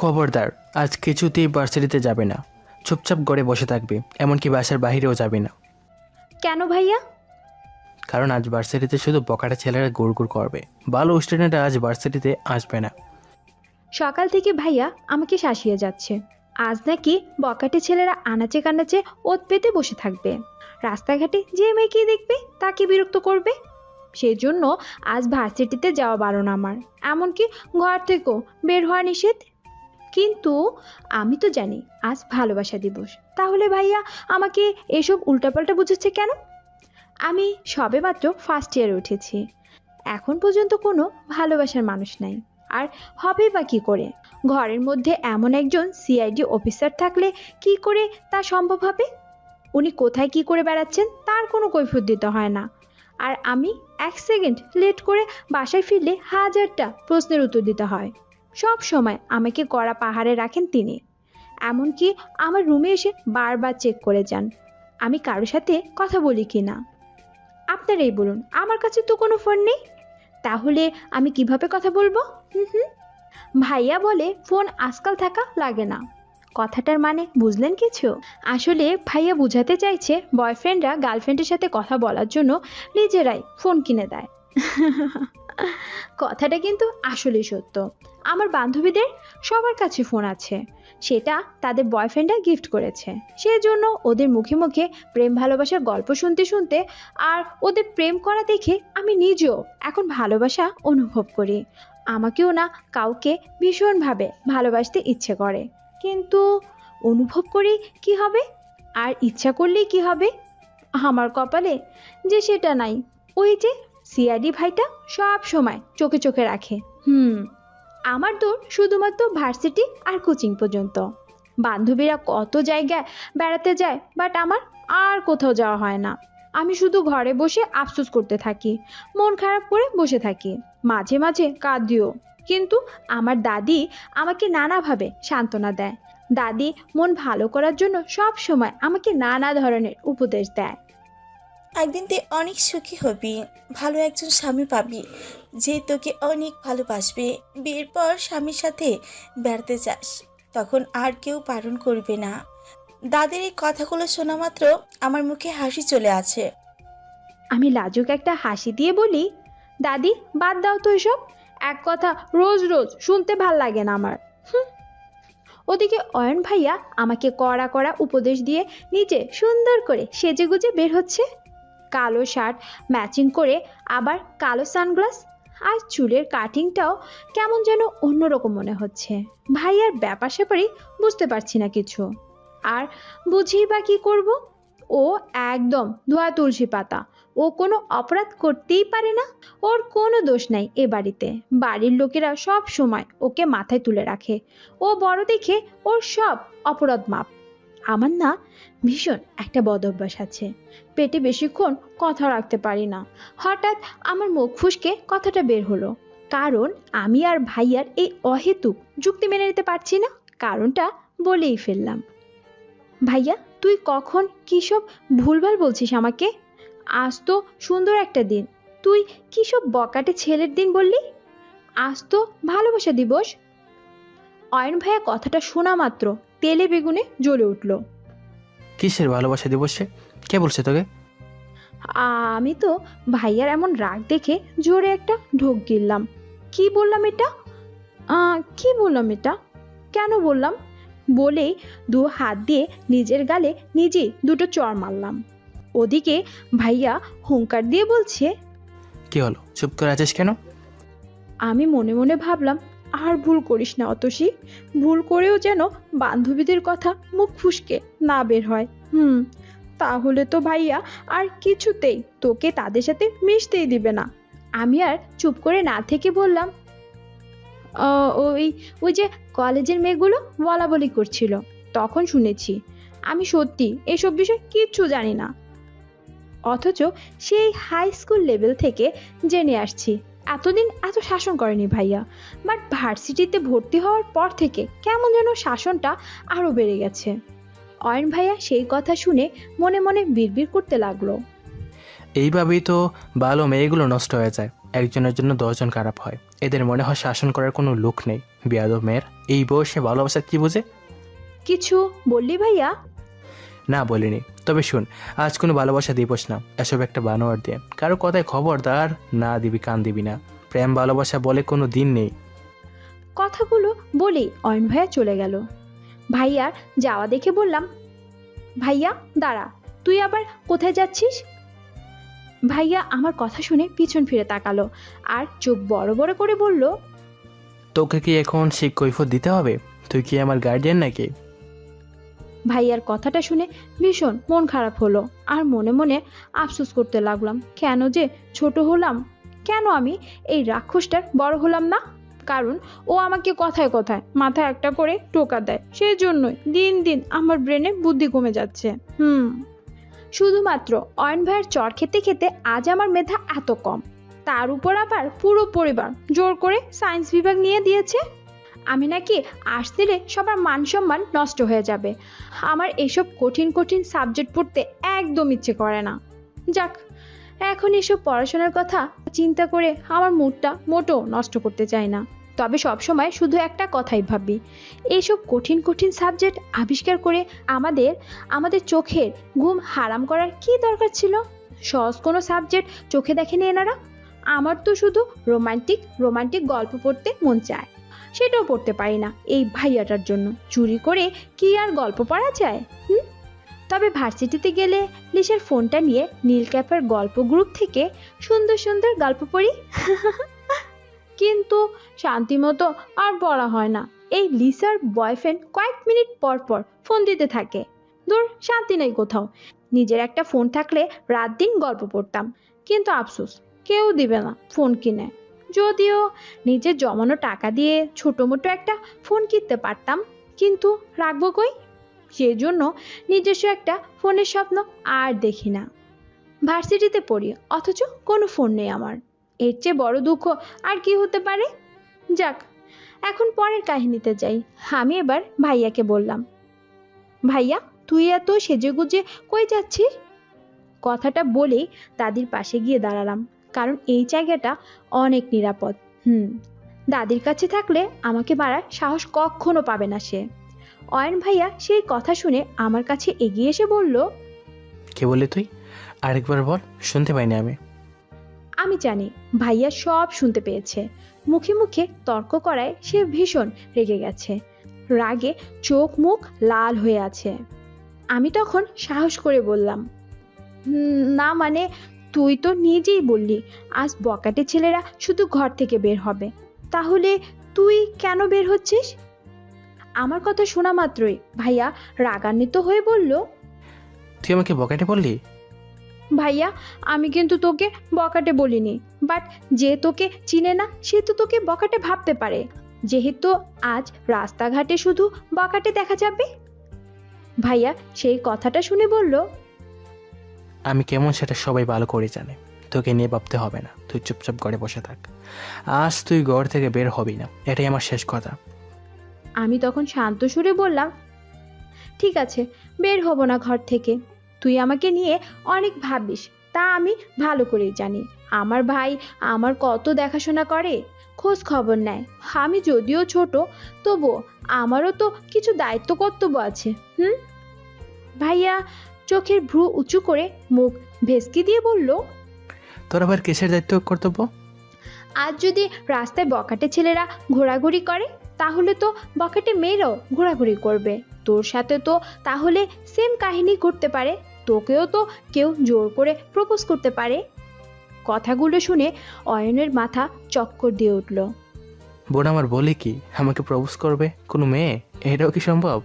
খবরদার, আজ কিছুতেই ভার্সিটিতে যাবে না। চুপচাপ ঘরে বসে থাকবে, এমনকি বাসার বাইরেও যাবে না। কেন ভাইয়া? কারণ আজ ভার্সিটিতে শুধু বকাটা ছেলেরা গুড় করবে। ভালো স্টুডেন্টরা আজ ভার্সিটিতে আসবে না। সকাল থেকে ভাইয়া আমাকে শাসিয়ে যাচ্ছে। আজ নাকি বকাটে ছেলেরা আনাচে কানাচে ওত পেতে বসে থাকবে, রাস্তাঘাটে যে মেয়েকে দেখবে তাকে বিরক্ত করবে। সেজন্য আজ ভার্সিটিতে যাওয়া বারণ আমার, এমনকি ঘর থেকেও বের হওয়া নিষেধ। কিন্তু আমি তো জানি আজ ভালোবাসা দিবস, তাহলে ভাইয়া আমাকে এসব উল্টাপাল্টা বুঝাচ্ছে কেন? আমি সবেমাত্র ফার্স্ট ইয়ারে উঠেছি, এখন পর্যন্ত কোনো ভালোবাসার মানুষ নাই, আর হবে বা কী করে? ঘরের মধ্যে এমন একজন সিআইডি অফিসার থাকলে কি করে তা সম্ভব হবে? উনি কোথায় কি করে বেড়াচ্ছেন তার কোনো কৈফিয়ত দিতে হয় না, আর আমি 1 সেকেন্ড লেট করে বাসায় ফিরলে হাজারটা প্রশ্নের উত্তর দিতে হয়। সব সময় আমাকে কড়া পাহাড়ে রাখেন তিনি, এমনকি আমার রুমে এসে বারবার চেক করে যান আমি কারোর সাথে কথা বলি কি না। আপনারাই বলুন, আমার কাছে তো কোনো ফোন নেই, তাহলে আমি কিভাবে কথা বলবো? হুম হুম। ভাইয়া বলে ফোন আজকাল থাকা লাগে না। কথাটার মানে বুঝলেন কিছু? আসলে ভাইয়া বুঝাতে চাইছে বয়ফ্রেন্ডরা গার্লফ্রেন্ডের সাথে কথা বলার জন্য নিজেরাই ফোন কিনে দেয়। কথাটা কিন্তু আসলেই সত্য। আমার বান্ধবীদের সবার কাছে ফোন আছে, সেটা তাদের বয়ফ্রেন্ডরা গিফট করেছে। সেজন্য ওদের মুখে মুখে প্রেম ভালোবাসার গল্প শুনতে শুনতে আর ওদের প্রেম করা দেখে আমি নিজেও এখন ভালোবাসা অনুভব করি। আমাকেও না কাউকে ভীষণভাবে ভালোবাসতে ইচ্ছে করে, কিন্তু অনুভব করি কি হবে, আর ইচ্ছা করলেই কি হবে? আমার কপালে যে সেটা নাই। ওই যে সিআইডি ভাইটা সব সময় চোখে চোখে রাখে। আমার দূর শুধুমাত্র ভার্সিটি আর কোচিং পর্যন্ত। বান্ধবীরা কত জায়গায় বেড়াতে যায়, বাট আমার আর কোথাও যাওয়া হয় না। আমি শুধু ঘরে বসে আফসোস করতে থাকি, মন খারাপ করে বসে থাকি, মাঝে মাঝে কাঁদিও। কিন্তু আমার দাদি আমাকে নানাভাবে সান্ত্বনা দেয়। দাদি মন ভালো করার জন্য সব সময় আমাকে নানা ধরনের উপদেশ দেয়। একদিন তুই অনেক সুখী হবি, ভালো একজন স্বামী পাবি যে তোকে অনেক ভালোবাসবে। বিয়ের পর স্বামীর সাথে বেড়াতে যাস, তখন আর কেউ বারণ করবে না। দাদির এই কথাগুলো শোনা মাত্র আমার মুখে হাসি চলে আসে। আমি লাজুক একটা হাসি দিয়ে বলি, দাদি বাদ দাও তো এসব, এক কথা রোজ রোজ শুনতে ভাল লাগে না আমার। ওদিকে অয়ন ভাইয়া আমাকে কড়া কড়া উপদেশ দিয়ে নিচে সুন্দর করে সেজেগুজে বের হচ্ছে। কালো শার্ট ম্যাচিং করে, আবার কালো সানগ্লাস, আর চুলের কাটিংটাও কেমন যেন অন্যরকম মনে হচ্ছে। ভাইয়ার ব্যাপার স্যাপারই বুঝতে পারছি না কিছু, আর বুঝি বা কি করব? ও একদম ধোয়া তুলসী পাতা, ও কোনো অপরাধ করতেই পারে না, ওর কোনো দোষ নাই এ বাড়িতে। বাড়ির লোকেরা সব সময় ওকে মাথায় তুলে রাখে, ও বড় দেখে ওর সব অপরাধ মাপ। আমার না ভীষণ একটা বদ অভ্যাস আছে, পেটে বেশিক্ষণ কথা রাখতে পারি না। হঠাৎ আমার মুখ ফুসকে কথাটা বের হলো, কারণ আমি আর ভাইয়ার এই অহেতুক যুক্তি মেনে নিতে পারছি না। কারণটা বলেই ফেললাম, ভাইয়া তুই কখন কী সব ভুলভাল বলছিস আমাকে? আজ তো সুন্দর একটা দিন, তুই কী সব বকাটে ছেলের দিন বললি? আজ তো ভালোবাসা দিবস। অয়ন ভাইয়া কথাটা শোনা মাত্র তেলে বেগুনে জ্বলে উঠল। কিসের ভালোবাসা দিবসে? কে বলছে তোকে? আমি তো ভাইয়ার এমন রাগ দেখে জোরে একটা ঢোক গিললাম। কি বললাম এটা? কি বললাম এটা? কেন বললাম? বলেই 2 হাত দিয়ে নিজের গালে নিজেই 2টো চড় মারলাম। ওদিকে ভাইয়া হুঙ্কার দিয়ে বলছে, কি হলো, চুপ করে আছিস কেন? আমি মনে মনে ভাবলাম, আর ভুল করিস না অতসী, ভুল করেও যেন বান্ধবীদের কথা মুখ ফুসকে না বের হয়। তাহলে তো ভাইয়া আর কিছুতেই তোকে তাদের সাথে মিশতেই দিবে না। আমি আর চুপ করে না থেকে বললাম, ওই ওই যে কলেজের মেয়েগুলো বলা বলি করছিল, তখন শুনেছি। আমি সত্যি এসব বিষয় কিচ্ছু জানি না, অথচ সেই হাই স্কুল লেভেল থেকে জেনে আসছি। এতদিন এত শাসন করেনি ভাইয়া, বাট ভার্সিটিতে ভর্তি হওয়ার পর থেকে কেমন যেন শাসনটা আরও বেড়ে গেছে। অয়ন ভাইয়া সেই কথা শুনে মনে মনে বিড়বিড় করতে লাগলো, এইভাবেই তো ভালো মেয়েগুলো নষ্ট হয়ে যায়, একজনের জন্য 10জন খারাপ হয়। এদের মনে হয় শাসন করার কোনো লোক নেই। বেয়াদব মেয়ের এই বয়সে ভালোবাসা কি বোঝে? কিছু বললি ভাইয়া? না বলিনি, তবে শুন, আজ কোনো ভালোবাসা দিবস না, এসব একটা বানোয়ার দিয়ে। কারো কথায় খবরদার না দিবি, কান দিবি না। প্রেম ভালোবাসা বলে কোনো দিন নেই। কথাগুলো বলেই অয়ন ভাইয়া চলে গেল। ভাইয়ার যাওয়া দেখে বললাম, ভাইয়া দাঁড়া, তুই আবার কোথায় যাচ্ছিস? ভাইয়া আমার কথা শুনে পিছন ফিরে তাকালো আর চোখ বড় বড় করে বলল, তোকে কি এখন সেই কৈফিয়ত দিতে হবে? তুই কি আমার গার্ডিয়ান নাকি? ভাইয়ার কথাটা শুনে ভীষণ মন খারাপ হলো আর মনে মনে আফসোস করতে লাগলাম, কেন যে ছোট হলাম, কেন আমি এই রাক্ষসটার বড় হলাম না। কারণ ও আমাকে কথায় কথায় মাথায় একটা করে টোকা দেয়, সেই জন্যই দিন দিন আমার ব্রেনে বুদ্ধি কমে যাচ্ছে। শুধুমাত্র অয়ন ভাইয়ের চর খেতে খেতে আজ আমার মেধা এত কম। তার উপর আবার পুরো পরিবার জোর করে সায়েন্স বিভাগ নিয়ে দিয়েছে। আমি নাকি আর্টস দিলে সবার মান সম্মান নষ্ট হয়ে যাবে। আমার এসব কঠিন কঠিন সাবজেক্ট পড়তে একদম ইচ্ছে করে না। যাক, এখন এসব পড়াশোনার কথা চিন্তা করে আমার মুডটা মোটেও নষ্ট করতে চাই না। তবে সবসময় শুধু একটা কথাই ভাবি, এইসব কঠিন কঠিন সাবজেক্ট আবিষ্কার করে আমাদের চোখের ঘুম হারাম করার কি দরকার ছিল? সহজ কোনো সাবজেক্ট চোখে দেখেনি এনারা। আমার তো শুধু রোমান্টিক গল্প পড়তে মন চায়, সেটাও পড়তে পারি না এই ভাইয়াটার জন্য। চুরি করে কি আর গল্প পড়া যায়? তবে ভার্সিটিতে গেলে লিসার ফোনটা নিয়ে নীল ক্যাফের গল্প গ্রুপ থেকে সুন্দর সুন্দর গল্প পড়ি। কিন্তু শান্তিমতো আর পড়া হয় না। এই লিসার বয়ফ্রেন্ড কয়েক মিনিট পর পর ফোন দিতে থাকে। দূর, শান্তি নেই কোথাও। নিজের একটা ফোন থাকলে রাত দিন গল্প পড়তাম, কিন্তু আফসোস কেউ দিবে না ফোন কিনে। যদিও নিজের জমানো টাকা দিয়ে ছোট মোটো একটা ফোন কিনতে পারতাম, কিন্তু রাখবো কই? সেজন্য নিজস্ব একটা ফোনের স্বপ্ন আর দেখি না। ভার্সিটিতে পড়ি অথচ কোনো ফোন নেই আমার। এর চেয়ে বড় দুঃখ আর কি হতে পারে? যাক, এখন পরের কাহিনীতে যাই। আমি এবার ভাইয়াকে বললাম, ভাইয়া তুই এত সেজেগুজে কই যাচ্ছিস? কথাটা বলেই দাদির পাশে গিয়ে দাঁড়ালাম, কারণ এই জায়গাটা অনেক নিরাপদ। দাদির কাছে থাকলে আমাকে মারার সাহস কখনো পাবে না সে। অয়ন ভাইয়া সেই কথা শুনে আমার কাছে এগিয়ে এসে বলল, কে বললি তুই? আরেকবার বল, শুনতে পাইনি আমি। আমি জানি ভাইয়া সব শুনতে পেয়েছে। মুখে মুখে তর্ক করায় সে ভীষণ রেগে গেছে, রাগে চোখ মুখ লাল হয়ে আছে। আমি তখন সাহস করে বললাম, না মানে তুই তো নিজেই বললি আজ বকাটে ছেলেরা শুধু ঘর থেকে বের হবে, তাহলে তুই কেন বের হচ্ছিস? আমার কথা শোনা মাত্রই ভাইয়া রাগান্বিত হয়ে বলল, তুই আমাকে বকাটে বললি? ভাইয়া আমি কিন্তু তোকে বকাটে বলিনি, বাট যে তোকে চিনে না সে তো তোকে বকাটে ভাবতে পারে, যেহেতু আজ রাস্তাঘাটে শুধু বকাটে দেখা যাবে। ভাইয়া সেই কথাটা শুনে বলল, আমি কেমন সেটা সবাই ভালো করে জানে, তোকে নিয়ে ভাবতে হবে না। তুই চুপচাপ ঘরে বসে থাক। আজ তুই ঘর থেকে বের হবি না, এটাই আমার শেষ কথা। আমি তখন শান্ত সুরে বললাম, ঠিক আছে, বের হব না ঘর থেকে। তুই আমাকে নিয়ে অনেক ভাবিস, তা আমি ভালো করেই জানি। আমার ভাই আমার কত দেখাশোনা করে, খোঁজ খবর নেয়। আমি যদিও ছোট, তবুও আমারও তো কিছু দায়িত্ব কর্তব্য আছে। ভাইয়া চোখের ভ্রু উঁচু করে মুখ ভেসকি দিয়ে বলল, তোর আবার কিসের দায়িত্ব কর্তব্য? আজ যদি রাস্তায় বকাটে ছেলেরা ঘোরাঘুরি করে, তাহলে তো বকাটে মেয়েরাও ঘোরাঘুরি করবে। তোর সাথে তো তাহলে সেম কাহিনী ঘটতে পারে, তোকেও তো কেউ জোর করে প্রপোজ করতে পারে। কথাগুলো শুনে অয়নের মাথা চক্কর দিয়ে উঠল। বোন আমার বলে কি আমাকে প্রপোজ করবে কোনো মেয়ে? এটাও কি সম্ভব?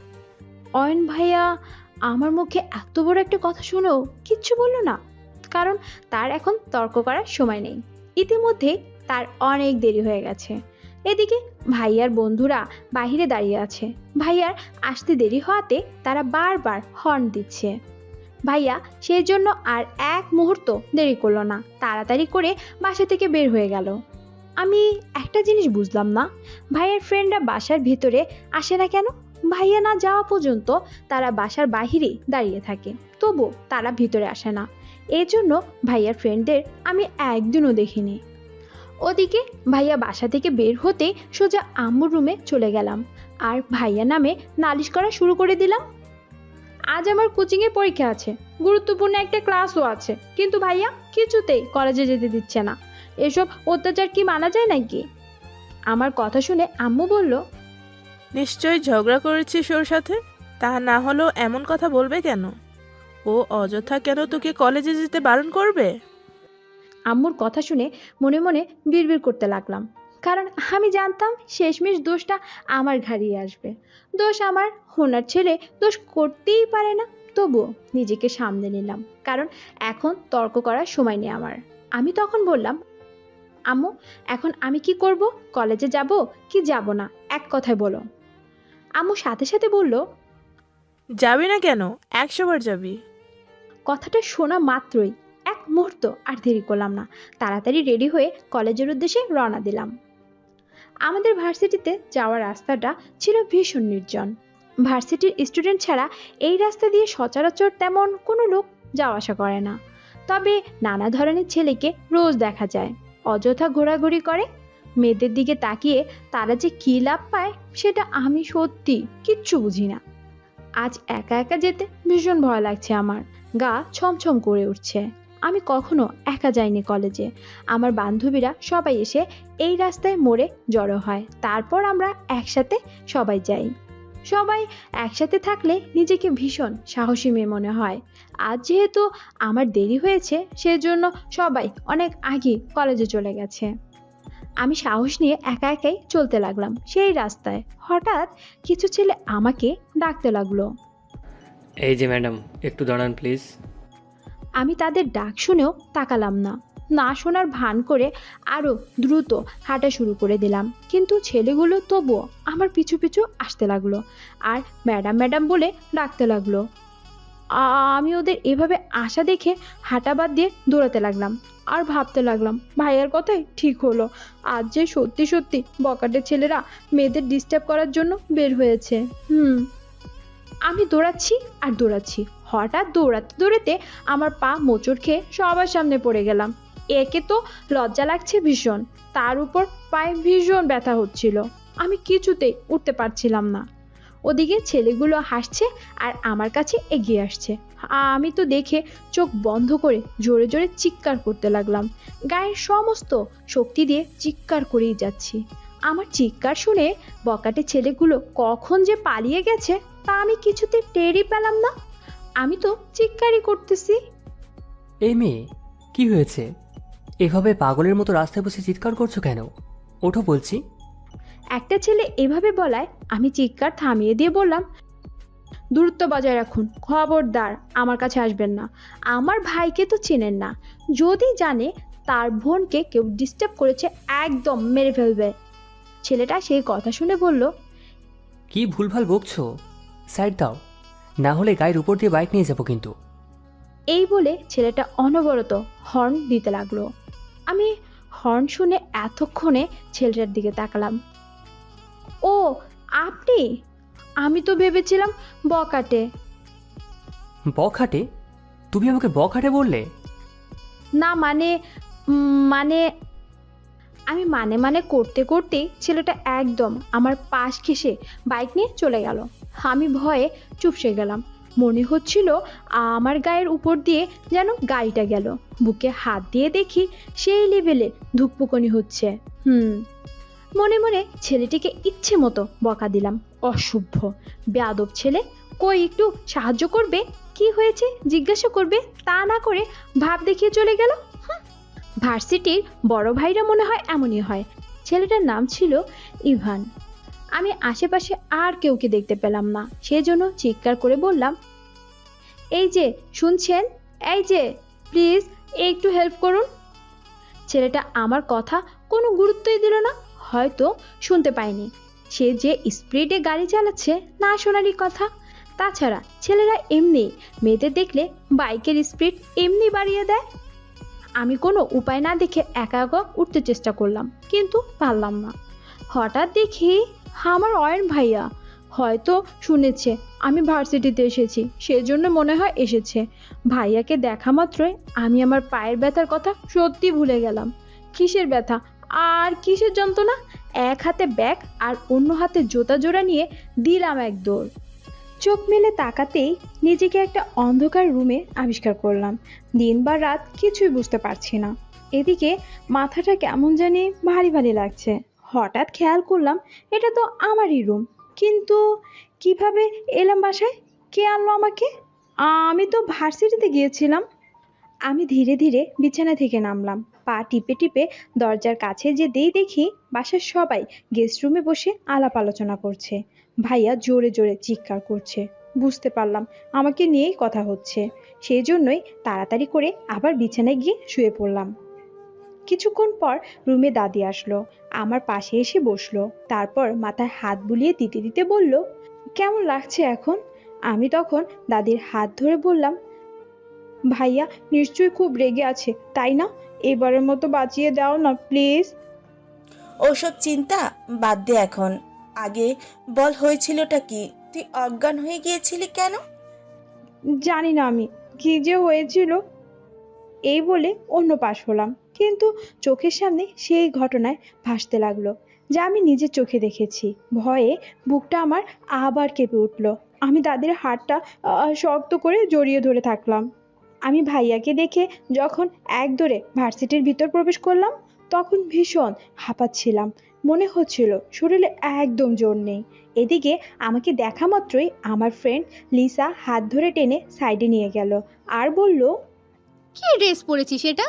অয়ন ভাইয়া আমার মুখে এত বড় একটা কথা শুনেও কিচ্ছু বলল না, কারণ তার এখন তর্ক করার সময় নেই। ইতিমধ্যে তার অনেক দেরি হয়ে গেছে। এদিকে ভাইয়ার বন্ধুরা বাহিরে দাঁড়িয়ে আছে। ভাইয়ার আসতে দেরি হওয়াতে তারা বারবার হর্ন দিচ্ছে। ভাইয়া সেই জন্য আর এক মুহূর্ত দেরি করলো না, তাড়াতাড়ি করে বাসা থেকে বের হয়ে গেল। আমি একটা জিনিস বুঝলাম না, ভাইয়ার ফ্রেন্ডরা বাসার ভিতরে আসে না কেন? ভাইয়া না যাওয়া পর্যন্ত তারা বাসার বাহিরে দাঁড়িয়ে থাকে, তবু তারা ভিতরে আসে না। এই জন্য ভাইয়ার ফ্রেন্ডদের আমি একদিনও দেখিনি। ওদিকে ভাইয়া বাসা থেকে বের হতে সোজা আম্মুর রুমে চলে গেলাম আর ভাইয়া নামে নালিশ করা শুরু করে দিলাম। আজ আমার কোচিংয়ে পরীক্ষা আছে, গুরুত্বপূর্ণ একটা ক্লাসও আছে, কিন্তু ভাইয়া কিছুতেই কলেজে যেতে দিচ্ছে না। এসব অত্যাচার কি মানা যায় নাকি? আমার কথা শুনে আম্মু বলল, নিশ্চয়ই ঝগড়া করেছিস ওর সাথে, তা না হলেও এমন কথা বলবে কেন? ও অযথা কেন তোকে কলেজে যেতে বারণ করবে? আম্মুর কথা শুনে মনে মনে বিড়বিড় করতে লাগলাম, কারণ আমি জানতাম শেষমেশ দোষটা আমার ঘাড়িয়ে আসবে। দোষ আমার, হোনার ছেলে দোষ করতেই পারে না। তবুও নিজেকে সামলে নিলাম, কারণ এখন তর্ক করার সময় নেই আমার। আমি তখন বললাম, আম্মু এখন আমি কি করব? কলেজে যাব কি যাব না, এক কথায় বলো। আম্মু সাথে সাথে বলল, যাবি না কেন? 100 বার যাবি। কথাটা শোনা মাত্রই এক মুহূর্ত আর দেরি করলাম না, তাড়াতাড়ি রেডি হয়ে কলেজের উদ্দেশ্যে রওনা দিলাম। আমাদের ভার্সিটিতে যাওয়ার রাস্তাটা ছিল ভীষণ নির্জন। ভার্সিটির স্টুডেন্ট ছাড়া এই রাস্তা দিয়ে সচরাচর তেমন কোনো লোক যাওয়া আসা করে না। তবে নানা ধরনের ছেলেকে রোজ দেখা যায়, অযথা ঘোরাঘুরি করে। মেয়েদের দিকে তাকিয়ে তারা যে কী লাভ পায় সেটা আমি সত্যি কিচ্ছু বুঝি না। আজ একা একা যেতে ভীষণ ভয় লাগছে, আমার গা ছমছম করে উঠছে। আমি কখনো একা যাইনি কলেজে। আমার বান্ধবীরা সবাই এসে এই রাস্তায় মোড়ে জড়ো হয়, তারপর আমরা একসাথে সবাই যাই। সবাই একসাথে থাকলে নিজেকে ভীষণ সাহসী মেয়ে মনে হয়। আজ যেহেতু আমার দেরি হয়েছে, সেজন্য সবাই অনেক আগে কলেজে চলে গেছে। আমি সাহস নিয়ে একা একাই চলতে লাগলাম সেই রাস্তায়। হঠাৎ কিছু ছেলে আমাকে ডাকতে লাগলো। এই যে ম্যাডাম, একটু দাঁড়ান প্লিজ। আমি তাদের ডাক শুনেও তাকালাম না, না শোনার ভান করে আরো দ্রুত হাঁটা শুরু করে দিলাম। কিন্তু ছেলেগুলো তবুও আমার পিছু পিছু আসতে লাগলো আর ম্যাডাম ম্যাডাম বলে ডাকতে লাগলো। আমি ওদের এভাবে আসা দেখে হাঁটা বাদ দিয়ে দৌড়াতে লাগলাম আর ভাবতে লাগলাম, ভাইয়ার কথাই ঠিক হলো। আজ যে সত্যি সত্যি বকাটে ছেলেরা মেয়েদের ডিস্টার্ব করার জন্য বের হয়েছে। আমি দৌড়াচ্ছি আর দৌড়াচ্ছি, হঠাৎ দৌড়াতে দৌড়াতে আমার পা মোচড় খেয়ে সবার সামনে পড়ে গেলাম। একে তো লজ্জা লাগছে ভীষণ, তার উপর পায়ে ভীষণ ব্যথা হচ্ছিল। আমি কিছুতেই উঠতে পারছিলাম না। ওদিকে ছেলেগুলো হাসছে আর আমার কাছে এগিয়ে আসছে। আমি তো দেখে চোখ বন্ধ করে জোরে জোরে চিৎকার করতে লাগলাম, গায়ের সমস্ত শক্তি দিয়ে চিৎকার করেই যাচ্ছি। আমার চিৎকার শুনে বকাটে ছেলেগুলো কখন যে পালিয়ে গেছে তা আমি কিছুতে টেরই পেলাম না। আমি তো চিৎকারই করতেছি। এই মেয়ে, কি হয়েছে? এভাবে পাগলের মতো রাস্তায় বসে চিৎকার করছো কেন? ওঠো বলছি। একটা ছেলে এভাবে বলায় আমি চিৎকার থামিয়ে দিয়ে বললাম, দূরত্ব বজায় রাখুন, খবরদার আমার কাছে আসবেন না। আমার ভাইকে তো চেনেন না, যদি জানে তার বোনকে কেউ ডিস্টার্ব করেছে একদম মেরে ফেলবে। ছেলেটা সেই কথা শুনে বলল, কি ভুলভাল বকছো? সাইড দাও, না হলে গায়ের উপর দিয়ে বাইক নিয়ে যাবো কিন্তু। এই বলে ছেলেটা অনবরত হর্ন দিতে লাগলো। আমি হর্ন শুনে এতক্ষণে ছেলেটার দিকে তাকালাম। ও আপনি? আমি তো ভেবেছিলাম বকাটে। বখাটে? তুমি আমাকে বখাটে বললে? না মানে মানে আমি মানে করতে করতে ছেলেটা একদম আমার পাশ ঘেঁষে বাইক নিয়ে চলে গেল। আমি ভয়ে চুপসে গেলাম। মনে হচ্ছিল আমার গায়ের উপর দিয়ে যেন গাড়িটা গেল। বুকে হাত দিয়ে দেখি সেই লেভেলে ধুকপুকনি হচ্ছে। মনে মনে ছেলেটিকে ইচ্ছে মতো বকা দিলাম। অসভ্য বেয়াদব ছেলে, কই একটু সাহায্য করবে, কি হয়েছে জিজ্ঞাসা করবে, তা না করে ভাব দেখিয়ে চলে গেল। ভার্সিটির বড় ভাইরা মনে হয় এমনই হয়। ছেলেটার নাম ছিল ইভান। আমি আশেপাশে আর কেউকে দেখতে পেলাম না, সেজন্য চিৎকার করে বললাম, এই যে শুনছেন, এই যে প্লিজ একটু হেল্প করুন। ছেলেটা আমার কথা কোনো গুরুত্বই দিল না, হয়তো শুনতে পায়নি। সে যে স্পিডে গাড়ি চালাচ্ছে না শোনারই কথা। তাছাড়া ছেলেরা এমনি মেয়েদের দেখলে বাইকের স্পিড এমনি বাড়িয়ে দেয়। আমি কোনো উপায় না দেখে একা একা উঠতে চেষ্টা করলাম, কিন্তু পারলাম না। হঠাৎ দেখি আমার অয়ন ভাইয়া হয়তো শুনেছে আমি ভার্সিটিতে এসেছি, সেজন্য মনে হয় এসেছে। ভাইয়াকে দেখা মাত্রই আমি আমার পায়ের ব্যথার কথা সত্যি ভুলে গেলাম। কিসের ব্যথা আর কিসের যন্ত্রণা, এক হাতে ব্যাগ আর অন্য হাতে জুতা জোড়া নিয়ে দিলাম এক দৌড়। চোখ মেলে তাকাতেই নিজেকে একটা অন্ধকার রুমে আবিষ্কার করলাম। দিন বা রাত কিছুই বুঝতে পারছি না। এদিকে মাথাটা কেমন জানি ভারী ভারী লাগছে। হঠাৎ খেয়াল করলাম এটা তো আমারই রুম, কিন্তু কিভাবে এলাম বাসায়? কে আনলো আমাকে? আমি তো ভার্সিটিতে গিয়েছিলাম। আমি ধীরে ধীরে বিছানা থেকে নামলাম। পা টিপে টিপে দরজার কাছে যেতেই দেখি বাসার সবাই গেস্ট রুমে বসে আলাপ আলোচনা করছে। ভাইয়া জোরে জোরে চিৎকার করছে। বুঝতে পারলাম আমাকে নিয়েই কথা হচ্ছে। সেই জন্যই তাড়াতাড়ি করে আবার বিছানায় গিয়ে শুয়ে পড়লাম। কিছুক্ষণ পর রুমে দাদি আসলো, আমার পাশে এসে বসলো। তারপর মাথায় হাত বুলিয়ে দিতে দিতে বলল, কেমন লাগছে এখন? আমি তখন দাদির হাত ধরে বললাম, ভাইয়া নিশ্চয়ই খুব রেগে আছে, তাই না? এবারের মতো বাঁচিয়ে দাও না প্লিজ। ওসব চিন্তা বাদ দে এখন। আগে বল, হয়েছিলটা কি? তুই অজ্ঞান হয়ে গিয়েছিলি কেন? জানি না আমি কি যে হয়েছিল। এই বলে অন্য পাশ হলাম, কিন্তু চোখের সামনে সেই ঘটনায় ভাসতে লাগলো যা আমি নিজের চোখে দেখেছি। ভয়ে বুকটা আমার আবার কেঁপে উঠল। আমি দাদির হাতটা শক্ত করে জড়িয়ে ধরে থাকলাম। আমি ভাইয়াকে দেখে যখন এক দৌড়ে ভার্সিটির ভিতর প্রবেশ করলাম, তখন ভীষণ হাঁপাচ্ছিলাম। মনে হচ্ছিল শরীরে একদম জোর নেই। এদিকে আমাকে দেখা মাত্রই আমার ফ্রেন্ড লিসা হাত ধরে টেনে সাইডে নিয়ে গেল আর বলল, কি ড্রেস পরেছিস এটা?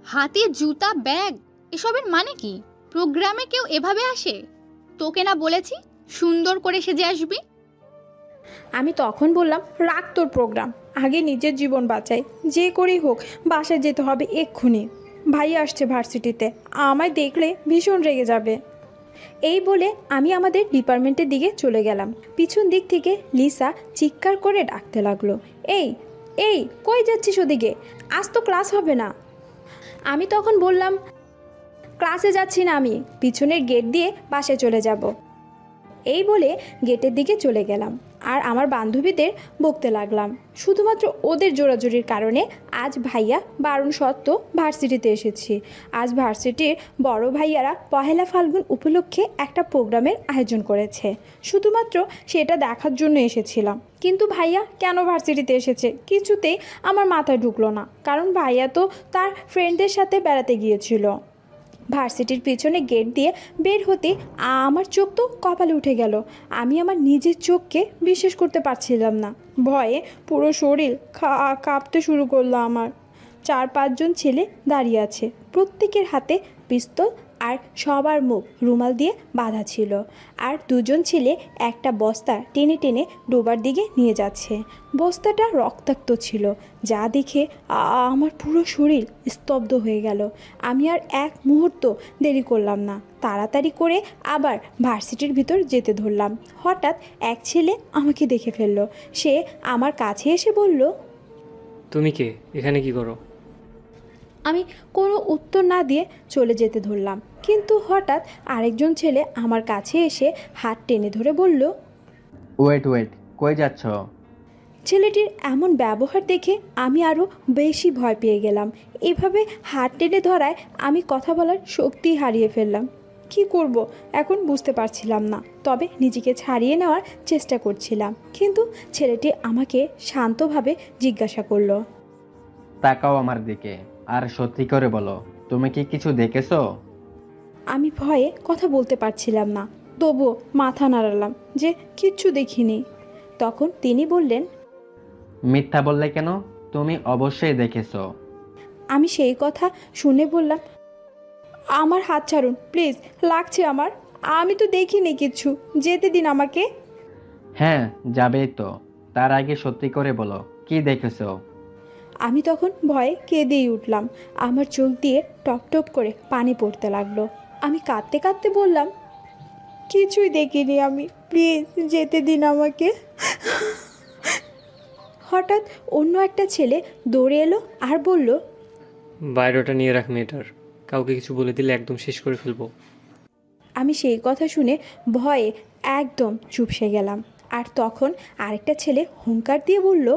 হাতে জুতা, ব্যাগ, এসবের মানে কি? প্রোগ্রামে কেউ এভাবে আসে? তোকে না বলেছি সুন্দর করে সেজে আসবি? আমি তখন বললাম, রাখ তোর প্রোগ্রাম, আগে নিজের জীবন বাঁচাই। যে করেই হোক বাসায় যেতে হবে এক্ষুনি। ভাই আসছে ভার্সিটিতে, আমায় দেখলে ভীষণ রেগে যাবে। এই বলে আমি আমাদের ডিপার্টমেন্টের দিকে চলে গেলাম। পিছন দিক থেকে লিসা চিৎকার করে ডাকতে লাগলো, এই এই কই যাচ্ছিস ওদিকে? আজ তো ক্লাস হবে না। আমি তখন বললাম, ক্লাসে যাচ্ছি না, আমি পিছনের গেট দিয়ে বাসায় চলে যাব। এই বলে গেটের দিকে চলে গেলাম আর আমার বান্ধবীদের বকতে লাগলাম। শুধুমাত্র ওদের জোরাজোরির কারণে আজ ভাইয়া বারণ সত্ত্বেও ভার্সিটিতে এসেছি। আজ ভার্সিটির বড় ভাইয়ারা পহেলা ফাল্গুন উপলক্ষে একটা প্রোগ্রামের আয়োজন করেছে। শুধুমাত্র সেটা দেখার জন্য এসেছিলাম। কিন্তু ভাইয়া কেন ভার্সিটিতে এসেছে কিছুতেই আমার মাথায় ঢুকলো না, কারণ ভাইয়া তো তার ফ্রেন্ডদের সাথে বেড়াতে গিয়েছিল। ভার্সিটির পিছনে গেট দিয়ে বের হতে আমার চোখ তো কপালে উঠে গেল। আমি আমার নিজের চোখকে বিশ্বাস করতে পারছিলাম না। ভয়ে পুরো শরীর কাঁপতে শুরু করলো আমার। 4-5 জন ছেলে দাঁড়িয়ে আছে, প্রত্যেকের হাতে পিস্তল আর সবার মুখ রুমাল দিয়ে বাঁধা ছিল। আর 2 জন ছেলে একটা বস্তা টেনে টেনে ডোবার দিকে নিয়ে যাচ্ছে। বস্তাটা রক্তাক্ত ছিল, যা দেখে আমার পুরো শরীর স্তব্ধ হয়ে গেল। আমি আর এক মুহূর্ত দেরি করলাম না, তাড়াতাড়ি করে আবার ভার্সিটির ভিতর যেতে ধরলাম। হঠাৎ এক ছেলে আমাকে দেখে ফেললো। সে আমার কাছে এসে বলল, তুমি কে? এখানে কি করো? আমি কোনো উত্তর না দিয়ে চলে যেতে ধরলাম, কিন্তু হঠাৎ আরেকজন ছেলে আমার কাছে এসে হাত টেনে ধরে বলল, ওয়েট কই যাচ্ছ? ছেলেটির এমন ব্যবহার দেখে আমি আরও বেশি ভয় পেয়ে গেলাম। এভাবে হাত টেনে ধরায় আমি কথা বলার শক্তি হারিয়ে ফেললাম। কি করব এখন বুঝতে পারছিলাম না, তবে নিজেকে ছাড়িয়ে নেওয়ার চেষ্টা করছিলাম। কিন্তু ছেলেটি আমাকে শান্তভাবে জিজ্ঞাসা করলো, তাকাও আমার দিকে আর সত্যি করে বলো, তুমি কি কিছু দেখেছো? আমি ভয়ে কথা বলতে পারছিলাম না, তবুও মাথা নাড়ালাম যে কিচ্ছু দেখিনি। তখন তিনি বললেন, মিথ্যা বললে কেন? তুমি অবশ্যই দেখেছো। আমি সেই কথা শুনে বললাম, আমার হাত ছাড়ুন প্লিজ, লাগছে আমার, আমি তো দেখিনি কিচ্ছু, যেতে দিন আমাকে। হ্যাঁ যাবেই তো, তার আগে সত্যি করে বলো কি দেখেছো? আমি তখন ভয়ে কেঁদেই উঠলাম। আমার চোখ দিয়ে টপ টপ করে পানি পড়তে লাগলো। আমি কাঁদতে কাঁদতে বললাম, কিছুই দেখিনি আমি, প্লিজ যেতে দিন আমাকে। হঠাৎ অন্য একটা ছেলে দৌড়ে এলো আর বলল, বাইরেটা নিয়ে রাখ মেয়েটার, কাউকে কিছু বলে দিলে একদম শেষ করে ফেলবো। আমি সেই কথা শুনে ভয়ে একদম চুপসে গেলাম। আর তখন আরেকটা ছেলে হুঙ্কার দিয়ে বলল,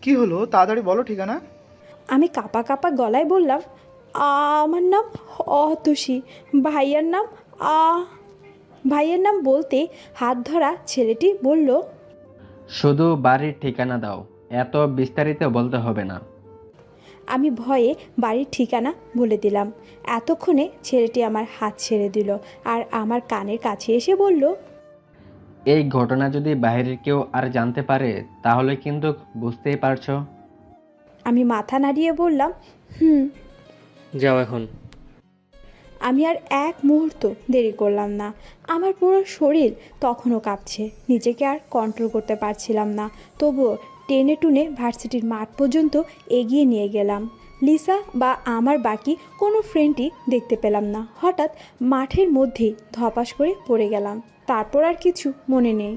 কি হলো তাড়াতাড়ি বলো ঠিকানা। আমি কাঁপা কাঁপা গলায় বললাম, আমার নাম অতসী, ভাইয়ার নাম আ ভাইয়ের নাম বলতে হাত ধরা ছেলেটি বলল, শুধু বাড়ির ঠিকানা দাও, এত বিস্তারিত বলতে হবে না। আমি ভয়ে বাড়ির ঠিকানা বলে দিলাম। এতক্ষণে ছেলেটি আমার হাত ছেড়ে দিল আর আমার কানের কাছে এসে বলল, এই ঘটনা যদি বাইরের কেউ আর জানতে পারে তাহলে কিন্তু বুঝতেই পারছো। আমি মাথা নাড়িয়ে বললাম, হুম। যাও এখন। আমি আর এক মুহূর্ত দেরি করলাম না। আমার পুরো শরীর তখনও কাঁপছে, নিজেকে আর কন্ট্রোল করতে পারছিলাম না। তবুও টেনে টুনে ভার্সিটির মাঠ পর্যন্ত এগিয়ে নিয়ে গেলাম। লিসা বা আমার বাকি কোনো ফ্রেন্ডই দেখতে পেলাম না। হঠাৎ মাঠের মধ্যেই ধপাস করে পড়ে গেলাম। তারপর আর কিছু মনে নেই।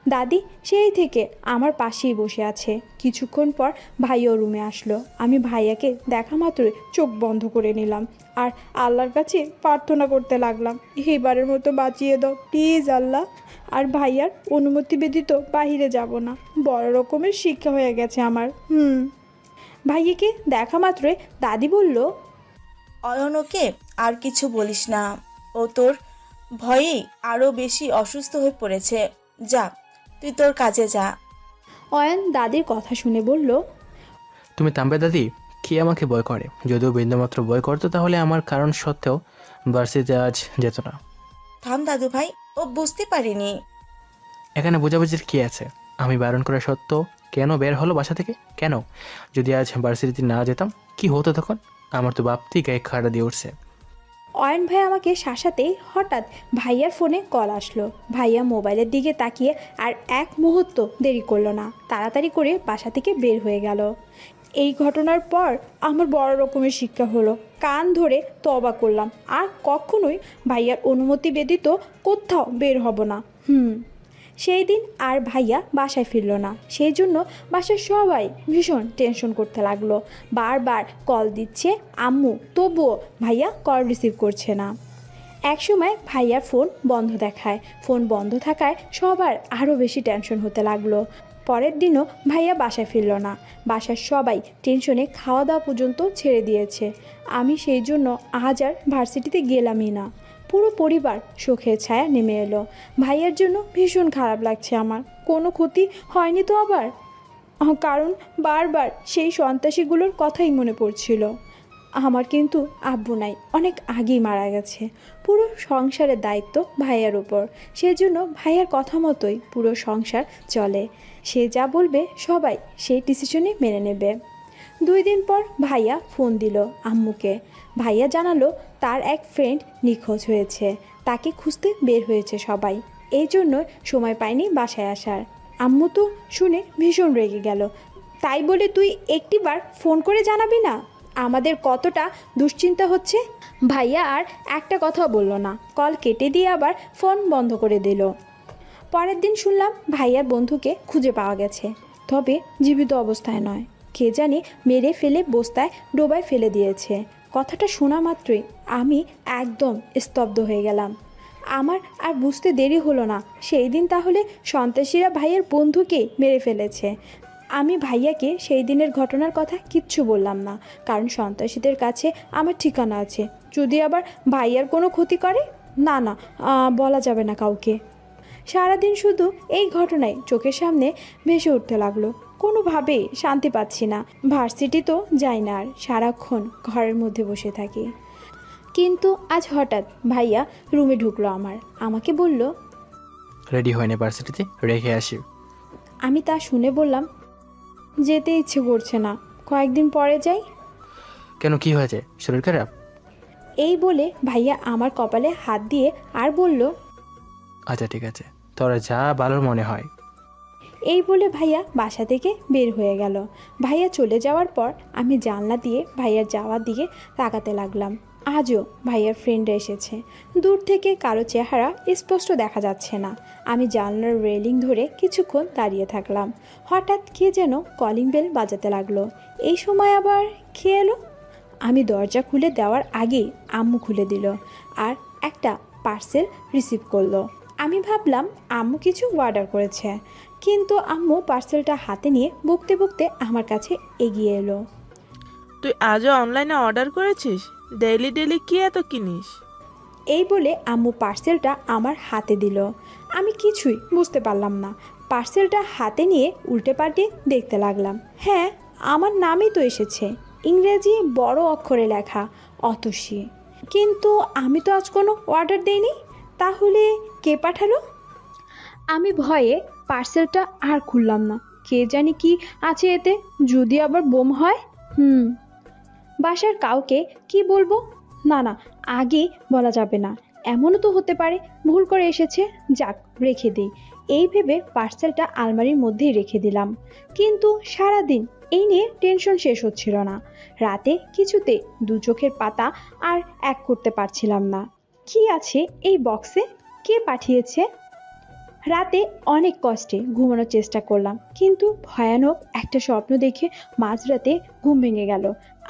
দাদি সেই থেকে আমার পাশেই বসে আছে। কিছুক্ষণ পর ভাইয়াও রুমে আসলো। আমি ভাইয়াকে দেখা মাত্রই চোখ বন্ধ করে নিলাম আর আল্লাহর কাছে প্রার্থনা করতে লাগলাম, এবারের মতো বাঁচিয়ে দাও প্লিজ আল্লাহ। আর ভাইয়ার অনুমতি ব্যতীত বাহিরে যাব না। বড় রকমের শিক্ষা হয়ে গেছে আমার। ভাইয়াকে দেখা মাত্রই দাদি বলল, অয়নকে আর কিছু বলিস না, ও তোর ভয়েই আরও বেশি অসুস্থ হয়ে পড়েছে। যা, তুই তোর কাজে যা। অয়ন দাদির কথা শুনে বলল, তুমি থামবে দাদি? কে আমাকে ভয় করে? যদিও বিন্দুমাত্র ভয় করতো তাহলে আমার কারণ সত্ত্বেও ভার্সিটিতে আজ যেত না। থাম দাদু ভাই, ও বুঝতে পারিনি। এখানে বোঝাবুঝির কী আছে? আমি বারণ করা সত্ত্বেও কেন বের হলো বাসা থেকে? কেন? যদি আজ ভার্সিটিতে না যেতাম কি হতো তখন? আমার তো ভাবতেই গায়ে খাড়া দিয়ে উঠছে। অয়ন ভাই আমাকে শাসাতেই হঠাৎ ভাইয়ার ফোনে কল আসলো। ভাইয়া মোবাইলের দিকে তাকিয়ে আর এক মুহূর্ত দেরি করলো না, তাড়াতাড়ি করে বাসা থেকে বের হয়ে গেল। এই ঘটনার পর আমার বড় রকমের শিক্ষা হলো। কান ধরে তওবা করলাম, আর কখনোই ভাইয়ার অনুমতি ব্যতীত কোথাও বের হব না। সেই দিন আর ভাইয়া বাসায় ফিরল না। সেই জন্য বাসার সবাই ভীষণ টেনশন করতে লাগলো। বারবার কল দিচ্ছে আম্মু, তবুও ভাইয়া কল রিসিভ করছে না। একসময় ভাইয়ার ফোন বন্ধ দেখায়। ফোন বন্ধ থাকায় সবার আরও বেশি টেনশন হতে লাগলো। পরের দিনও ভাইয়া বাসায় ফিরল না। বাসার সবাই টেনশনে খাওয়া দাওয়া পর্যন্ত ছেড়ে দিয়েছে। আমি সেই জন্য আজ আর ভার্সিটিতে গেলামই না। পুরো পরিবার শোকের ছায়া নেমে এলো। ভাইয়ের জন্য ভীষণ খারাপ লাগছে আমার। কোনো ক্ষতি হয়নি তো আবার? কারণ বারবার সেই সন্ত্রাসীগুলোর কথাই মনে পড়ছিল। আমার কিন্তু আব্বু নাই, অনেক আগেই মারা গেছে। পুরো সংসারের দায়িত্ব ভাইয়ার উপর। সেজন্য ভাইয়ার কথা মতোই পুরো সংসার চলে। সে যা বলবে সবাই সেই ডিসিশনে মেনে নেবে। 2 দিন পর ভাইয়া ফোন দিল আম্মুকে। ভাইয়া জানালো তার এক ফ্রেন্ড নিখোঁজ হয়েছে, তাকে খুঁজতে বের হয়েছে সবাই। এই জন্য সময় পায়নি বাসায় আসার। আম্মু তো শুনে ভীষণ রেগে গেল। তাই বলে তুই একটিবার ফোন করে জানাবি না আমাদের কতটা দুশ্চিন্তা হচ্ছে? ভাইয়া আর একটা কথাও বলল না, কল কেটে দিয়ে আবার ফোন বন্ধ করে দিল। পরের দিন শুনলাম ভাইয়ার বন্ধুকে খুঁজে পাওয়া গেছে, তবে জীবিত অবস্থায় নয়। কে জানি মেরে ফেলে বস্তায় ডোবায় ফেলে দিয়েছে। কথাটা শোনা মাত্রই আমি একদম স্তব্ধ হয়ে গেলাম। আমার আর বুঝতে দেরি হলো না, সেই দিন তাহলে সন্ত্রাসীরা ভাইয়ের বন্ধুকে মেরে ফেলেছে। আমি ভাইয়াকে সেই দিনের ঘটনার কথা কিচ্ছু বললাম না, কারণ সন্ত্রাসীদের কাছে আমার ঠিকানা আছে। যদি আবার ভাইয়ার কোনো ক্ষতি করে, না না, বলা যাবে না কাউকে। সারাদিন শুধু এই ঘটনায় চোখের সামনে ভেসে উঠতে লাগলো। কোনোভাবেই শান্তি পাচ্ছি না। ভার্সিটি তো যাই না, আর সারাক্ষণ ঘরের মধ্যে বসে থাকি। কিন্তু আজ হঠাৎ ভাইয়া রুমে ঢুকলো আমাকে বলল, রেডি হয়নি ভার্সিটিতে, রেখে আসি। আমি তা শুনে বললাম, যেতে ইচ্ছে করছে না, কয়েকদিন পরে যাই। কেন, কি হয়েছে? শরীর খারাপ? এই বলে ভাইয়া আমার কপালে হাত দিয়ে আর বলল, আচ্ছা ঠিক আছে, তোরা যা ভালো মনে হয়। এই বলে ভাইয়া বাসা থেকে বের হয়ে গেল। ভাইয়া চলে যাওয়ার পর আমি জানলা দিয়ে ভাইয়ার যাওয়ার দিকে তাকাতে লাগলাম। আজও ভাইয়ার ফ্রেন্ডরা এসেছে। দূর থেকে কারো চেহারা স্পষ্ট দেখা যাচ্ছে না। আমি জানলার রেলিং ধরে কিছুক্ষণ দাঁড়িয়ে থাকলাম। হঠাৎ কে যেন কলিং বেল বাজাতে লাগলো। এই সময় আবার কে এলো? আমি দরজা খুলে দেওয়ার আগেই আম্মু খুলে দিল আর একটা পার্সেল রিসিভ করলো। আমি ভাবলাম আম্মু কিছু অর্ডার করেছে, কিন্তু আম্মু পার্সেলটা হাতে নিয়ে বকতে বকতে আমার কাছে এগিয়ে এলো। তুই আজও অনলাইনে অর্ডার করেছিস? ডেইলি ডেইলি কি এত কিনিস? এই বলে আম্মু পার্সেলটা আমার হাতে দিল। আমি কিছুই বুঝতে পারলাম না। পার্সেলটা হাতে নিয়ে উল্টে পাল্টে দেখতে লাগলাম। হ্যাঁ, আমার নামই তো এসেছে, ইংরেজি বড় অক্ষরে লেখা অতসী। কিন্তু আমি তো আজ কোনো অর্ডার দেইনি। তাহলে কে পাঠালো? আমি ভয়ে পার্সেলটা আর খুললাম না। কে জানি কি আছে এতে, যদি আবার বোম হয়। বাসার কাউকে কি বলবো? না না, আগে বলা যাবে না। এমনও তো হতে পারে ভুল করে এসেছে। যাক, রেখে দিই। এই ভেবে পার্সেলটা আলমারির মধ্যেই রেখে দিলাম। কিন্তু সারাদিন এই নিয়ে টেনশন শেষ হচ্ছিল না। রাতে কিছুতে দু চোখের পাতা আর এক করতে পারছিলাম না। কি আছে এই বক্সে? কে পাঠিয়েছে? রাতে অনেক কষ্টে ঘুমানোর চেষ্টা করলাম, কিন্তু ভয়ানক একটা স্বপ্ন দেখে মাঝরাতে ঘুম ভেঙে গেল।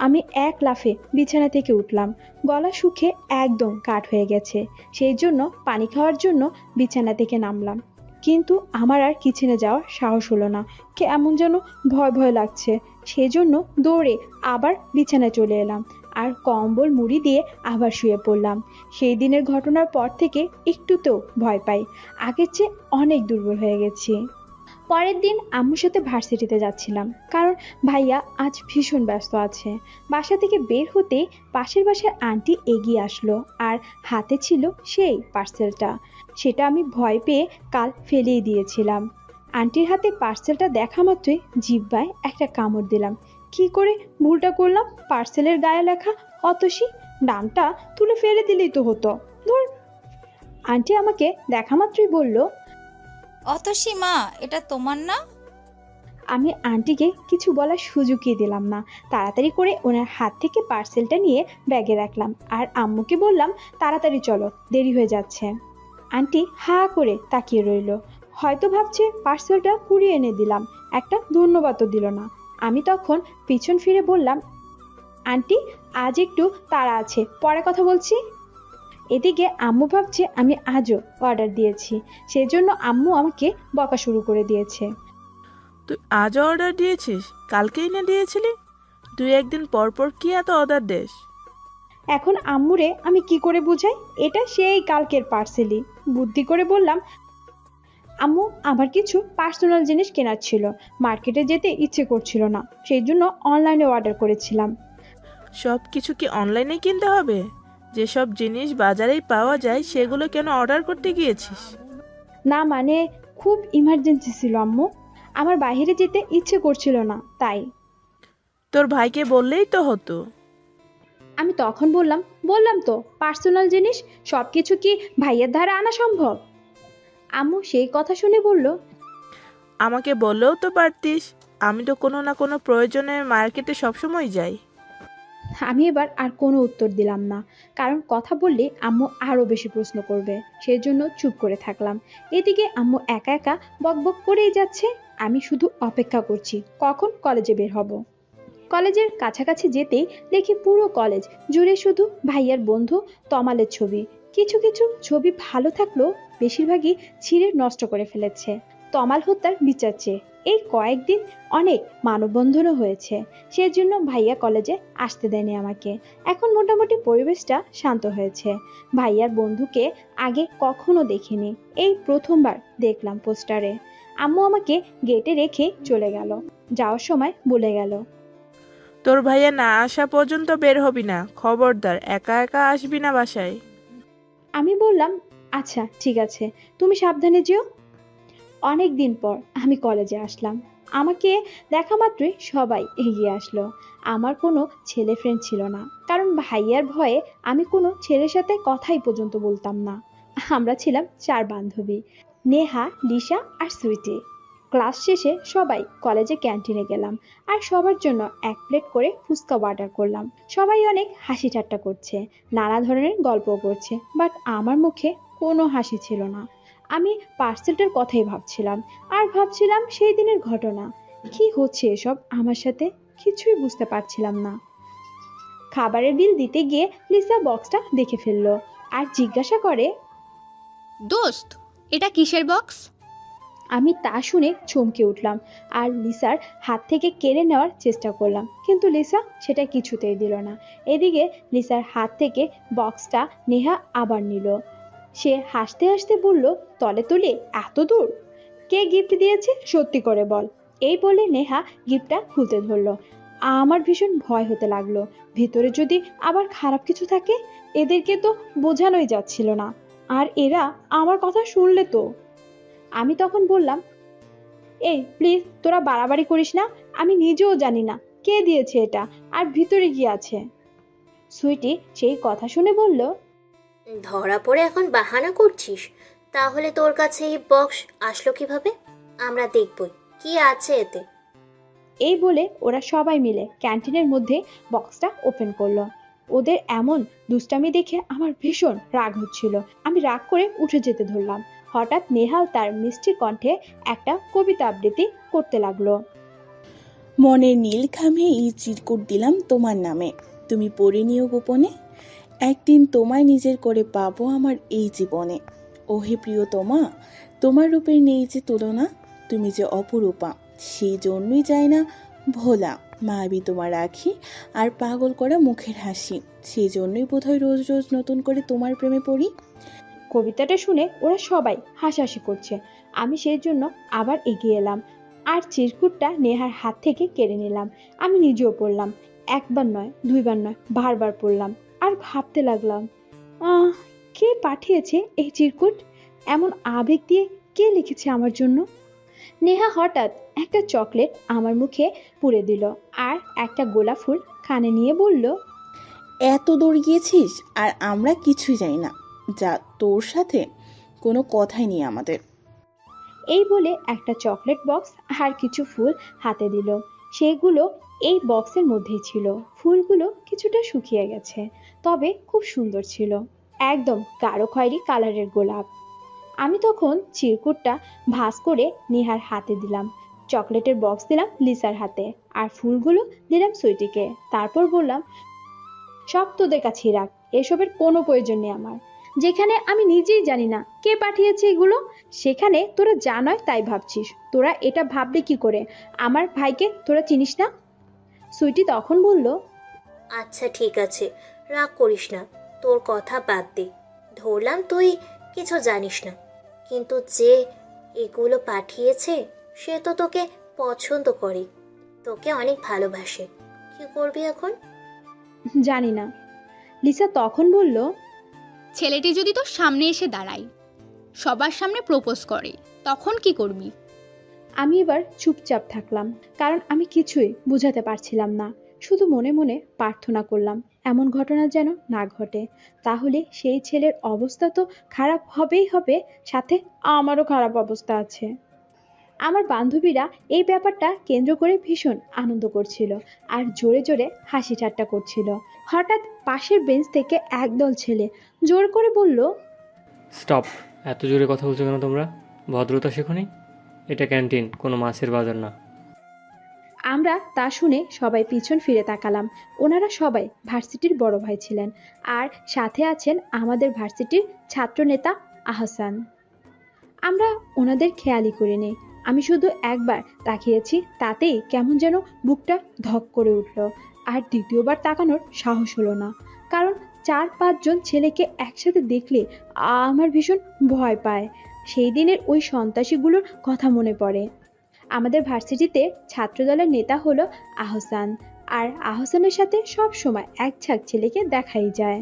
আমি এক লাফে বিছানা থেকে উঠলাম। গলা শুকিয়ে একদম কাঠ হয়ে গেছে। সেই জন্য পানি খাওয়ার জন্য বিছানা থেকে নামলাম। কিন্তু আমার আর কিচেনে যাওয়ার সাহস হলো না। কেমন যেন ভয় ভয় লাগছে। সেই জন্য দৌড়ে আবার বিছানায় চলে এলাম আর কম্বল মুড়ি দিয়ে আবার শুয়ে পড়লাম। সেই দিনের ঘটনার পর থেকে একটুতেও ভয় পাই। আগের চেয়ে অনেক দুর্বল হয়ে গেছি। পরের দিন আম্মুর সাথে ভার্সিটিতে যাচ্ছিলাম, কারণ ভাইয়া আজ ভীষণ ব্যস্ত আছে। বাসা থেকে বের হতে পাশের বাসার আন্টি এগিয়ে আসলো আর হাতে ছিল সেই পার্সেলটা। সেটা আমি ভয় পেয়ে কাল ফেলেই দিয়েছিলাম। আন্টির হাতে পার্সেলটা দেখা মাত্রই জিহ্বায় একটা কামড় দিলাম। কি করে ভুলটা করলাম? পার্সেলের গায়ে লেখা অতসী, নামটা তুলে ফেলে দিলেই তো হতো। ধুর। আন্টি আমাকে দেখা মাত্রই বলল, অতসী মা, এটা তোমার না? আমি আন্টিকে কিছু বলার সুযোগই দিলাম না। তাড়াতাড়ি করে ওনার হাত থেকে পার্সেলটা নিয়ে ব্যাগে রাখলাম আর আম্মুকে বললাম, তাড়াতাড়ি চলো, দেরি হয়ে যাচ্ছে। আন্টি হা করে তাকিয়ে রইল। হয়তো ভাবছে পার্সেলটা কুড়িয়ে এনে দিলাম, একটা ধন্যবাদও দিল না। আমি তখন পিছন ফিরে বললাম, আন্টি আজ একটু তাড়া আছে, পরে কথা বলছি। এদিকে আম্মু ভাবছে আমি আজও অর্ডার দিয়েছি। সেজন্য আম্মু আমাকে বকা শুরু করে দিয়েছে। তুই আজও অর্ডার দিয়েছিস? কালকেই না দিয়েছিলি? দুই একদিন পর পর কি এত অর্ডার দেস? এখন আম্মুরে আমি কি করে বুঝাই? এটা সেই কালকের পার্সেলই। বুদ্ধি করে বললাম, আম্মু আমার কিছু পার্সোনাল জিনিস কেনার ছিল, মার্কেটে যেতে ইচ্ছে করছিল না, সেই জন্য অনলাইনে অর্ডার করেছিলাম। সব কিছু কি অনলাইনে কিনতে হবে? যেসব জিনিস বাজারেই পাওয়া যায় সেগুলো কেন অর্ডার করতে গিয়েছিস? না মানে, খুব ইমার্জেন্সি ছিল আম্মু, আমার বাইরে যেতে ইচ্ছে করছিল না তাই। তোর ভাইকে বললেই তো হতো। আমি তখন বললাম তো পার্সোনাল জিনিস সব কিছু কি ভাইয়ের ধারে আনা সম্ভব? আম্মু সেই কথা শুনে বলল, আমাকে বললেও তো পারতিস, আমি তো কোনো না কোনো প্রয়োজনে মার্কেটে সবসময় যাই। আমি এবার আর কোনো উত্তর দিলাম না, কারণ কথা বললে আম্মু আরও বেশি প্রশ্ন করবে। সেই জন্য চুপ করে থাকলাম। এদিকে আম্মু একা একা বকবক করেই যাচ্ছে। আমি শুধু অপেক্ষা করছি কখন কলেজে বের হব। কলেজের কাছাকাছি যেতেই দেখি পুরো কলেজ জুড়ে শুধু ভাইয়ার বন্ধু তমালের ছবি। কিছু কিছু ছবি ভালো থাকলেও বেশিরভাগই ছিঁড়ে নষ্ট করে ফেলেছে। তমাল হত্যার বিচার চেয়ে এই কয়েকদিন অনেক মানববন্ধনও হয়েছে। সেজন্য ভাইয়া কলেজে আসতে দেয়নি আমাকে। এখন মোটামুটি পরিবেশটা শান্ত হয়েছে। ভাইয়ার বন্ধুকে আগে কখনো দেখিনি, এই প্রথমবার দেখলাম পোস্টারে। আম্মু আমাকে গেটে রেখে চলে গেল। যাওয়ার সময় বলে গেল, তোর ভাইয়া না আসা পর্যন্ত বের হবি না, খবরদার একা একা আসবি না বাসায়। আমি বললাম, আচ্ছা ঠিক আছে, তুমি সাবধানে যেও। অনেক দিন পর আমি কলেজে আসলাম। আমাকে দেখা মাত্রই সবাই এগিয়ে আসলো। আমার কোনো ছেলে ফ্রেন্ড ছিল না, কারণ ভাইয়ার ভয়ে আমি কোনো ছেলের সাথে কথাই পর্যন্ত বলতাম না। আমরা ছিলাম 4 বান্ধবী, নেহা, লিসা আর সুইটি। ক্লাস শেষে সবাই কলেজে ক্যান্টিনে গেলাম আর সবার জন্য 1 প্লেট করে ফুচকা অর্ডার করলাম। সবাই অনেক হাসি ঠাট্টা করছে, নানা ধরনের গল্প করছে, বাট আমার মুখে কোনো হাসি ছিল না। আমি পার্সেলটার কথাই ভাবছিলাম আর ভাবছিলাম সেই দিনের ঘটনা। কি হচ্ছে এসব আমার সাথে, কিছুই বুঝতে পারছিলাম না। খাবারের বিল দিতে গিয়ে লিসা বক্সটা দেখে ফেললো আর জিজ্ঞাসা করে, দোস্ত, এটা কিসের বক্স? আমি তা শুনে চমকে উঠলাম আর লিসার হাত থেকে কেড়ে নেওয়ার চেষ্টা করলাম, কিন্তু লিসা সেটা কিছুতেই দিল না। এদিকে লিসার হাত থেকে বক্সটা নেহা আবার নিল। সে হাসতে হাসতে বলল, তলে তলে এত দূর? কে গিফট দিয়েছে সত্যি করে বল। এই বলে নেহা গিফটটা খুলতে ধরলো। আমার ভীষণ ভয় হতে লাগলো, ভিতরে যদি আবার খারাপ কিছু থাকে। এদেরকে তো বোঝানোই যাচ্ছিল না, আর এরা আমার কথা শুনলে তো। আমি তখন বললাম, এই প্লিজ তোরা বাড়াবাড়ি করিস না, আমি নিজেও জানি না কে দিয়েছে এটা আর ভিতরে কি আছে। সুইটি সেই কথা শুনে বলল, ধরা পড়ে এখন বাহানা করছিস? তাহলে তোর কাছে এই বক্স আসলো কিভাবে? আমরা দেখবই কি আছে এতে। এই বলে ওরা সবাই মিলে ক্যান্টিনের মধ্যে বক্সটা ওপেন করলো। ওদের এমন দুষ্টামি দেখে আমার ভীষণ রাগ হচ্ছিল। আমি রাগ করে উঠে যেতে ধরলাম। হঠাৎ নেহাল তার মিষ্টি কণ্ঠে একটা কবিতা আবৃত্তি করতে লাগলো। মনের নীল খামে এই চিরকুট দিলাম তোমার নামে, তুমি পড়ে নিও গোপনে, একদিন তোমায় নিজের করে পাবো আমার এই জীবনে। ওহে প্রিয়তমা, তোমার রূপের নেই যে তুলনা, তুমি যে অপরূপা, সেই জন্যই যায় না ভোলা। মায়াবী তোমার রাখি আর পাগল করা মুখের হাসি, সেই জন্যই বোধহয় রোজ রোজ নতুন করে তোমার প্রেমে পড়ি। কবিতাটা শুনে ওরা সবাই হাসাহাসি করছে। আমি সেই জন্য আবার এগিয়ে এলাম আর চিরকুটটা নেহার হাত থেকে কেড়ে নিলাম। আমি নিজেও পড়লাম, একবার নয় দুইবার নয় বারবার পড়লাম আর ভাবতে লাগলাম, কে পাঠিয়েছে এই চিরকুট? এমন আবেগ দিয়ে কে লিখেছে আমার জন্য? নেহা হঠাৎ একটা চকলেট আমার মুখে পুরে দিল আর একটা গোলাপ ফুল কানে নিয়ে বলল, এত দূর গিয়েছিস আর আমরা কিছুই জানি না, যা তোর সাথে কোনো কথাই নেই আমাদের। এই বলে একটা চকলেট বক্স আর কিছু ফুল হাতে দিল। সেগুলো এই বক্সের মধ্যেই ছিল। ফুলগুলো কিছুটা শুকিয়ে গেছে, তবে খুব সুন্দর ছিল, একদম গাঢ় খয়েরি কালারের গোলাপ। আমি তখন চিরকুটটা ভাঁজ করে নেহার হাতে দিলাম, চকলেটের বক্স দিলাম লিসার হাতে আর ফুলগুলো দিলাম সুইটিকে। তারপর বললাম, সব তোদের কাছেই রাখ, এসবের কোনো প্রয়োজন নেই আমার। যেখানে আমি নিজেই জানি না কে পাঠিয়েছে এগুলো, সেখানে তোরা যা নয় তাই ভাবছিস। তোরা এটা ভাবলে কি করে? আমার ভাইকে তোরা চিনিস না? সুইটি তখন বলল, আচ্ছা ঠিক আছে, রাগ করিস না, তোর কথা বাদ দে। ধরলাম তুই কিছু জানিস না, কিন্তু যে এগুলো পাঠিয়েছে সে তো তোকে পছন্দ করে, তোকে অনেক ভালোবাসে। কি করবি এখন? জানি না। লিসা তখন বলল, ছেলেটি যদি তোর সামনে এসে দাঁড়ায়, সবার সামনে প্রপোজ করে, তখন কি করবি? আমি এবার চুপচাপ থাকলাম, কারণ আমি কিছুই বুঝাতে পারছিলাম না। শুধু মনে মনে প্রার্থনা করলাম এমন ঘটনা যেন না ঘটে। তাহলে সেই ছেলের অবস্থা তো খারাপ হবেই হবে, সাথে আমারও খারাপ অবস্থা আছে। আমার বান্ধবীরা এই ব্যাপারটা কেন্দ্র করে ভীষণ আনন্দ করছিল আর জোরে জোরে হাসি ঠাট্টা করছিল। হঠাৎ পাশের বেঞ্চ থেকে একদল ছেলে জোর করে বলল, স্টপ! এত জোরে কথা বলছো কেন তোমরা? ভদ্রতা শেখোনি? এটা ক্যান্টিন, কোনো মাছের বাজার না। আমরা তা শুনে সবাই পিছন ফিরে তাকালাম। ওনারা সবাই ভার্সিটির বড় ভাই ছিলেন আর সাথে আছেন আমাদের ভার্সিটির ছাত্রনেতা আহসান। আমরা ওনাদের খেয়ালই করিনি। আমি শুধু একবার তাকিয়েছি, তাতেই কেমন যেন বুকটা ধক করে উঠল আর দ্বিতীয়বার তাকানোর সাহস হলো না, কারণ 4-5 জন ছেলেকে একসাথে দেখলে আমার ভীষণ ভয় পায়। সেই দিনের ওই সন্ত্রাসীগুলোর কথা মনে পড়ে। আমাদের ভার্সিটিতে ছাত্রদলের নেতা হলো আহসান, আর আহসানের সাথে সব সময় এক ঝাঁক ছেলেকে দেখাই যায়।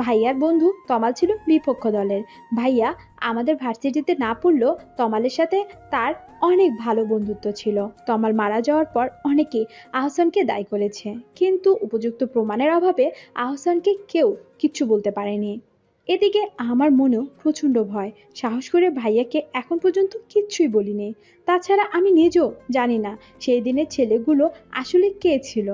ভাইয়ার বন্ধু তমাল ছিল বিপক্ষ দলের। ভাইয়া আমাদের ভার্সিটিতে না পড়লেও তমালের সাথে তার অনেক ভালো বন্ধুত্ব ছিল। তমাল মারা যাওয়ার পর অনেকেই আহসানকে দায়ী করেছে, কিন্তু উপযুক্ত প্রমাণের অভাবে আহসানকে কেউ কিচ্ছু বলতে পারেনি। এদিকে আমার মনেও প্রচণ্ড ভয়, সাহস করে ভাইয়াকে এখন পর্যন্ত কিচ্ছুই বলিনি। তাছাড়া আমি নিজেও জানি না সেই দিনের ছেলেগুলো আসলে কে ছিল।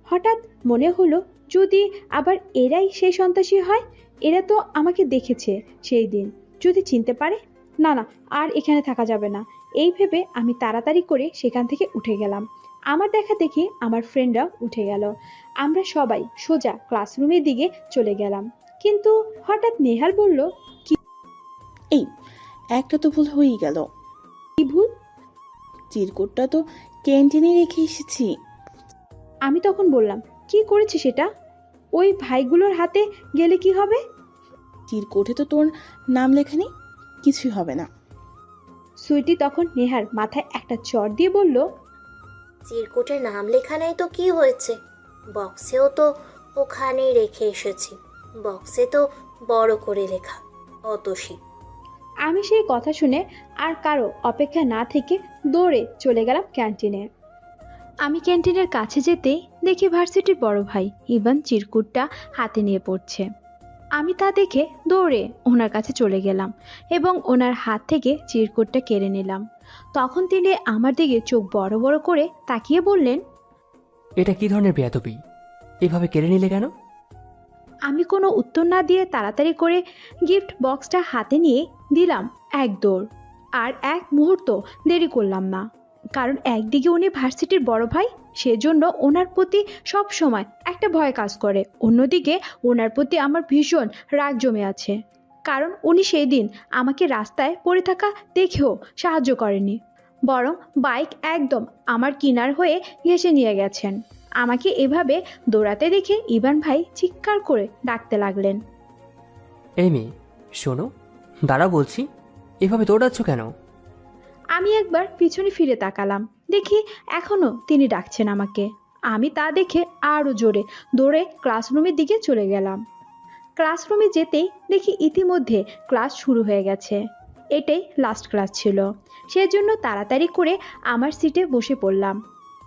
হঠাৎ মনে হলো, যদি আবার এরাই সেই সন্ত্রাসী হয়। এরা তো আমাকে দেখেছে সেই দিন, যদি চিনতে পারে। না না, আর এখানে থাকা যাবে না। এই ভেবে আমি তাড়াতাড়ি করে সেখান থেকে উঠে গেলাম। আমার দেখা দেখি আমার ফ্রেন্ডরা উঠে গেল। আমরা সবাই সোজা ক্লাসরুমের দিকে চলে গেলাম, কিন্তু হঠাৎ নেহাল বলল, এই একটা তো ভুল হয়েই গেল। কি কি ভুল? চিরকুটটা তো ক্যান্টিনে রেখে এসেছি। আমি তখন বললাম, কি করেছি সেটা? ওই ভাইগুলোর হাতে গেলে কি হবে? চিরকুটে তো তোর নাম লেখা নেই, কিছুই হবে না। সুইটি তখন নেহার মাথায় একটা চড় দিয়ে বলল, চিরকুটের নাম লেখা নেই তো কি হয়েছে? বক্সেও তো ওখানেই রেখে এসেছি। বক্সে তো বড় করে লেখা অতসী। আমি সেই কথা শুনে আর কারো অপেক্ষা না থেকে দৌড়ে চলে গেলাম ক্যান্টিনে। আমি ক্যান্টিনের কাছে যেতেই দেখি ভার্সিটির বড় ভাই ইভান চিরকুটটা হাতে নিয়ে পড়ছে। আমি তা দেখে দৌড়ে ওনার কাছে চলে গেলাম এবং ওনার হাত থেকে চিরকুটটা কেড়ে নিলাম। তখন তিনি আমার দিকে চোখ বড় বড় করে তাকিয়ে বললেন, এটা কি ধরনের বেয়াদবি? এভাবে কেড়ে নিলে কেন? আমি কোনো উত্তর না দিয়ে তাড়াতাড়ি করে গিফট বক্সটা হাতে নিয়ে দিলাম এক দৌড়। আর এক মুহূর্ত দেরি করলাম না, কারণ একদিকে উনি ভার্সিটির বড় ভাই, সেজন্য ওনার প্রতি সব সময় একটা ভয় কাজ করে। অন্যদিকে ওনার প্রতি আমার ভীষণ রাগ জমে আছে, কারণ উনি সেই দিন আমাকে রাস্তায় পড়ে থাকা দেখেও সাহায্য করেনি, বরং বাইক একদম আমার কিনার হয়ে ঘেঁষে নিয়ে গেছেন। আমাকে এভাবে দৌড়াতে দেখে ইভান ভাই চিৎকার করে ডাকতে লাগলেন, এই মেয়ে শোনো, দাঁড়া বলছি, এভাবে দৌড়াচ্ছ কেন? আমি একবার পিছনে ফিরে তাকালাম, দেখি এখনো তিনি ডাকছেন আমাকে। আমি তা দেখে আরও জোরে দৌড়ে ক্লাসরুমের দিকে চলে গেলাম। ক্লাসরুমে যেতেই দেখি ইতিমধ্যে ক্লাস শুরু হয়ে গেছে। এটাই লাস্ট ক্লাস ছিল, সেজন্য তাড়াতাড়ি করে আমার সিটে বসে পড়লাম।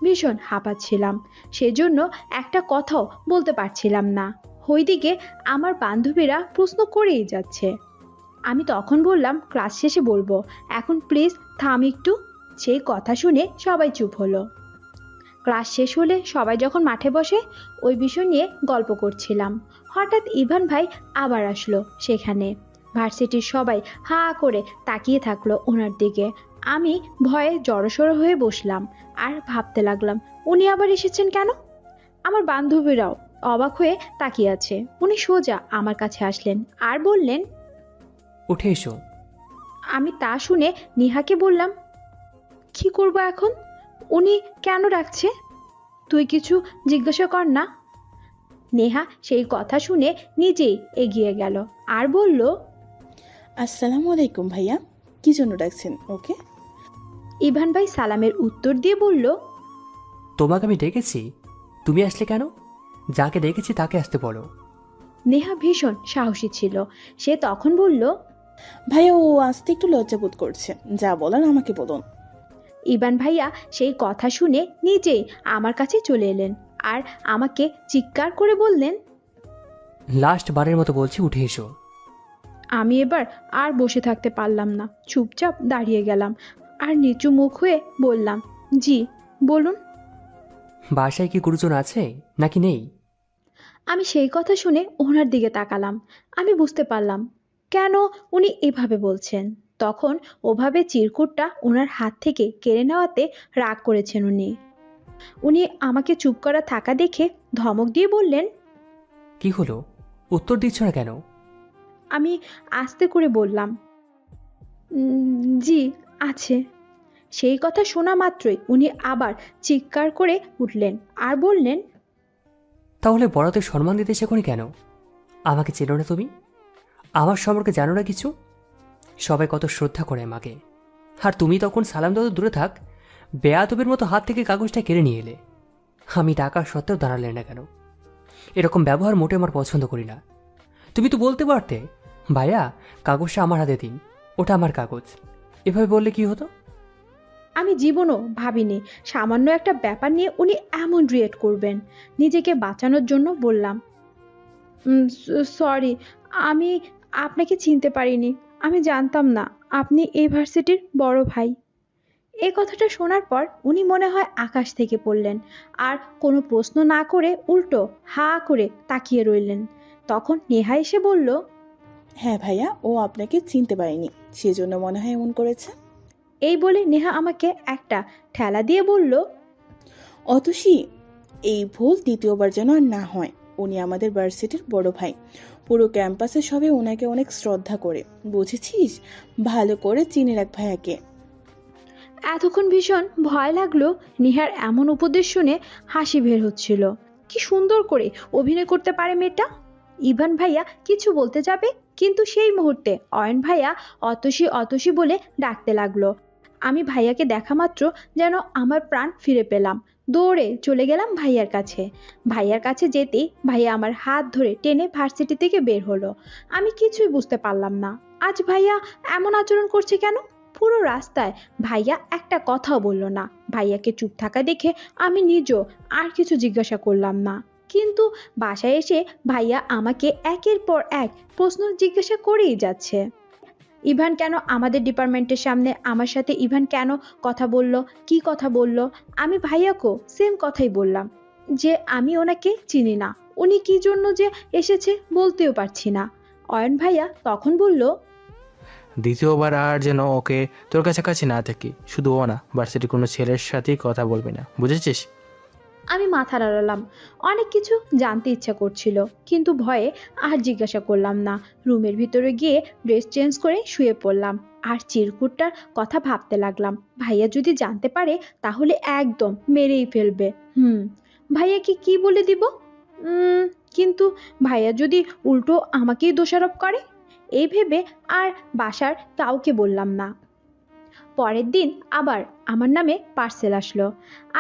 ভীষণ হাঁপাচ্ছিলাম, সেজন্য একটা কথাও বলতে পারছিলাম না। ওইদিকে আমার বান্ধবীরা প্রশ্ন করেই যাচ্ছে। আমি তখন বললাম, ক্লাস শেষে বলবো, এখন প্লিজ থাম একটু। সেই কথা শুনে সবাই চুপ হলো। ক্লাস শেষ হলে সবাই যখন মাঠে বসে ওই বিষয় নিয়ে গল্প করছিলাম, হঠাৎ ইভান ভাই আবার আসলো সেখানে। ভার্সিটির সবাই হা করে তাকিয়ে থাকলো ওনার দিকে। আমি ভয়ে জড়সড় হয়ে বসলাম আর ভাবতে লাগলাম, উনি আবার এসেছেন কেন? আমার বান্ধবীরাও অবাক হয়ে তাকিয়ে আছে। উনি সোজা আমার কাছে আসলেন আর বললেন, উঠে এসো। আমি তা শুনে নিহাকে বললাম, কি করব এখন? উনি কেন ডাকছে? তুই কিছু জিজ্ঞাসা কর না। নেহা সেই কথা শুনে নিজেই এগিয়ে গেল আর বলল, আসসালামু আলাইকুম ভাইয়া, কি জন্য ডাকছেন ওকে? ইভান ভাই সালামের উত্তর দিয়ে বলল, তোমাকে আমি ডেকেছি, তুমি আসলে কেন? যাকে ডেকেছি তাকে আসতে বলো। নেহা ভীষণ সাহসী ছিল। সে তখন বলল, ভাইয়া ও আসতে একটু লজ্জাবোধ করছে, যা বলার আমাকে বলুন। ইভান ভাইয়া সেই কথা শুনে নিজেই আমার কাছে চলে এলেন আর আমাকে চিৎকার করে বললেন, লাস্ট বারের মতো বলছি, উঠে এসো। আমি এবার আর বসে থাকতে পারলাম না, চুপচাপ দাঁড়িয়ে গেলাম আর নিচু মুখ হয়ে বললাম, জি বলুন। বাসায় কি গুরুজন আছে নাকি নেই? আমি সেই কথা শুনে ওনার দিকে তাকালাম। আমি বুঝতে পারলাম কেন উনি এভাবে বলছেন। তখন ওভাবে চিরকুটটা ওনার হাত থেকে কেড়ে নেওয়াতে রাগ করেছেন উনি আমাকে চুপ করা থাকা দেখে ধমক দিয়ে বললেন, কি হলো, উত্তর দিচ্ছ না কেন? আমি আস্তে করে বললাম, জি আছে। সেই কথা শোনা মাত্রই উনি আবার চিৎকার করে উঠলেন আর বললেন, তাহলে বড়দের সম্মান দিতে শেখনি কেন? আমাকে চেনো না তুমি? আমার সম্পর্কে জানো না কিছু? সবাই কত শ্রদ্ধা করে আমাকে, আর তুমি তখন সালাম দাও দূরে থাক, বেয়াদবের মতো হাত থেকে কাগজটা কেড়ে নিয়ে এলে। আমি ডাকার সত্ত্বেও দাঁড়ালে না কেন? এরকম ব্যবহার মোটে আমার পছন্দ করি না। তুমি তো বলতে পারতে, ভাইয়া কাগজটা আমার হাতে দিন, ওটা আমার কাগজ। এভাবে বললে কি হতো? আমি জীবনও ভাবিনি সামান্য একটা ব্যাপার নিয়ে উনি এমন রিয়েক্ট করবেন। নিজেকে বাঁচানোর জন্য বললাম, সরি, আমি আপনাকে চিনতে পারিনি। আমি জানতাম না আপনি এই ভার্সিটির বড় ভাই। এই কথাটা শোনার পর উনি মনে হয় আকাশ থেকে পড়লেন আর কোনো প্রশ্ন না করে উল্টো হা করে তাকিয়ে রইলেন। তখন নেহা এসে বলল, হ্যাঁ ভাইয়া, ও আপনাকে চিনতে পারেনি, সেজন্য মনে হয় এমন করেছে। এই বলে নেহা আমাকে একটা ঠেলা দিয়ে বলল, অতসী, এই ভুল দ্বিতীয়বার যেন আর না হয়। উনি আমাদের ভার্সিটির বড় ভাই, পুরো ক্যাম্পাসে সবাই ওনাকে অনেক শ্রদ্ধা করে, বুঝেছিস? ভালো করে চিনে রাখ ভাইয়াকে। এতক্ষণ ভীষণ ভয় লাগলো। নিহার এমন উপদেশ শুনে হাসি বের হচ্ছিল। কি সুন্দর করে অভিনয় করতে পারে মেয়েটা। ইভান ভাইয়া কিছু বলতে যাবে, কিন্তু সেই মুহূর্তে অয়ন ভাইয়া অতসী অতসী বলে ডাকতে লাগলো। আমি ভাইয়াকে দেখা মাত্র যেন আমার প্রাণ ফিরে পেলাম। দৌড়ে চলে গেলাম ভাইয়ার কাছে। ভাইয়ার কাছে যেতেই ভাইয়া আমার হাত ধরে টেনে ভার্সিটি থেকে বের হলো। আমি কিছুই বুঝতে পারলাম না, আজ ভাইয়া এমন আচরণ করছে কেন। পুরো রাস্তায় ভাইয়া একটা কথাও বলল না। ভাইয়াকে চুপ থাকা দেখে আমি নিজেও আর কিছু জিজ্ঞাসা করলাম না। কিন্তু বাসায় এসে ভাইয়া আমাকে একের পর এক প্রশ্ন জিজ্ঞাসা করেই যাচ্ছে। ইভান কেন আমাদের ডিপার্টমেন্টের সামনে, আমার সাথে ইভান কেন কথা বলল, কি কথা বলল। আমি ভাইয়াকেও সেম কথাই বললাম যে আমি ওনাকে চিনি না, উনি কি জন্য যে এসেছে বলতেও পারছি না। অয়ন ভাইয়া তখন বলল, দ্বিতীয়বার আর যেন ওকে তোর কাছাকাছি না থাকি। শুধু ও না, ভার্সিটির কোনো ছেলের সাথেই কথা বলবি না, বুঝেছিস? আমি মাথা নাড়ালাম। অনেক কিছু জানতে ইচ্ছা করছিল, কিন্তু ভয়ে আর জিজ্ঞাসা করলাম না। রুমের ভিতরে গিয়ে ড্রেস চেঞ্জ করে শুয়ে পড়লাম আর চিরকুটটার কথা ভাবতে লাগলাম। ভাইয়া যদি জানতে পারে তাহলে একদম মেরেই ফেলবে। ভাইয়াকে কি বলে দিব? কিন্তু ভাইয়া যদি উল্টো আমাকেই দোষারোপ করে, এই ভেবে আর বাসার কাউকে বললাম না। পরের দিন আবার আমার নামে পার্সেল আসলো।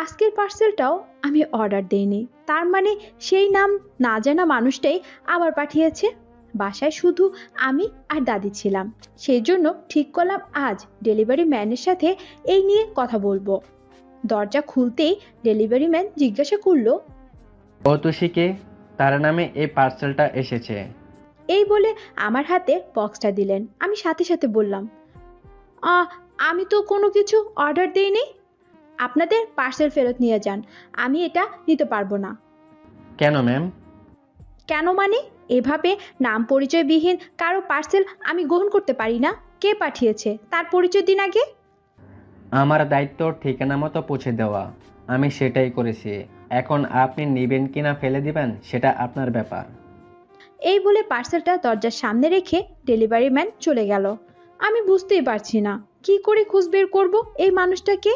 আজকের পার্সেলটাও আমি অর্ডার দেইনি, তার মানে সেই নাম না জানা মানুষটাই আবার পাঠিয়েছে। বাসায় শুধু আমি আর দাদি ছিলাম, সেই জন্য ঠিক করলাম আজ ডেলিভারি ম্যানের সাথে এই নিয়ে কথা বলবো। দরজা খুলতেই ডেলিভারি ম্যান জিজ্ঞাসা করলো, অতসীকে, তার নামে এই পার্সেলটা এসেছে। এই বলে আমার হাতে বক্সটা দিলেন। আমি সাথে সাথে বললাম, আমি তো কোনো কিছু অর্ডার দেইনি। আপনাদের পার্সেল ফেরত নিয়ে যান, আমি এটা নিতে পারবো না। কেন ম্যাম? কেন মানে? এভাবে নাম পরিচয়বিহীন কারো পার্সেল আমি গ্রহণ করতে পারি না। কে পাঠিয়েছে তার পরিচয় দিন আগে। আমার দায়িত্ব ঠিকানা মতো পৌঁছে দেওয়া, আমি সেটাই করেছি। এখন আপনি নেবেন কিনা ফেলে দিবেন সেটা আপনার ব্যাপার। এই বলে পার্সেলটা দরজার সামনে রেখে ডেলিভারি ম্যান চলে গেল। আমি বুঝতেই পারছি না কি করে খোঁজ বের করবো এই মানুষটাকে।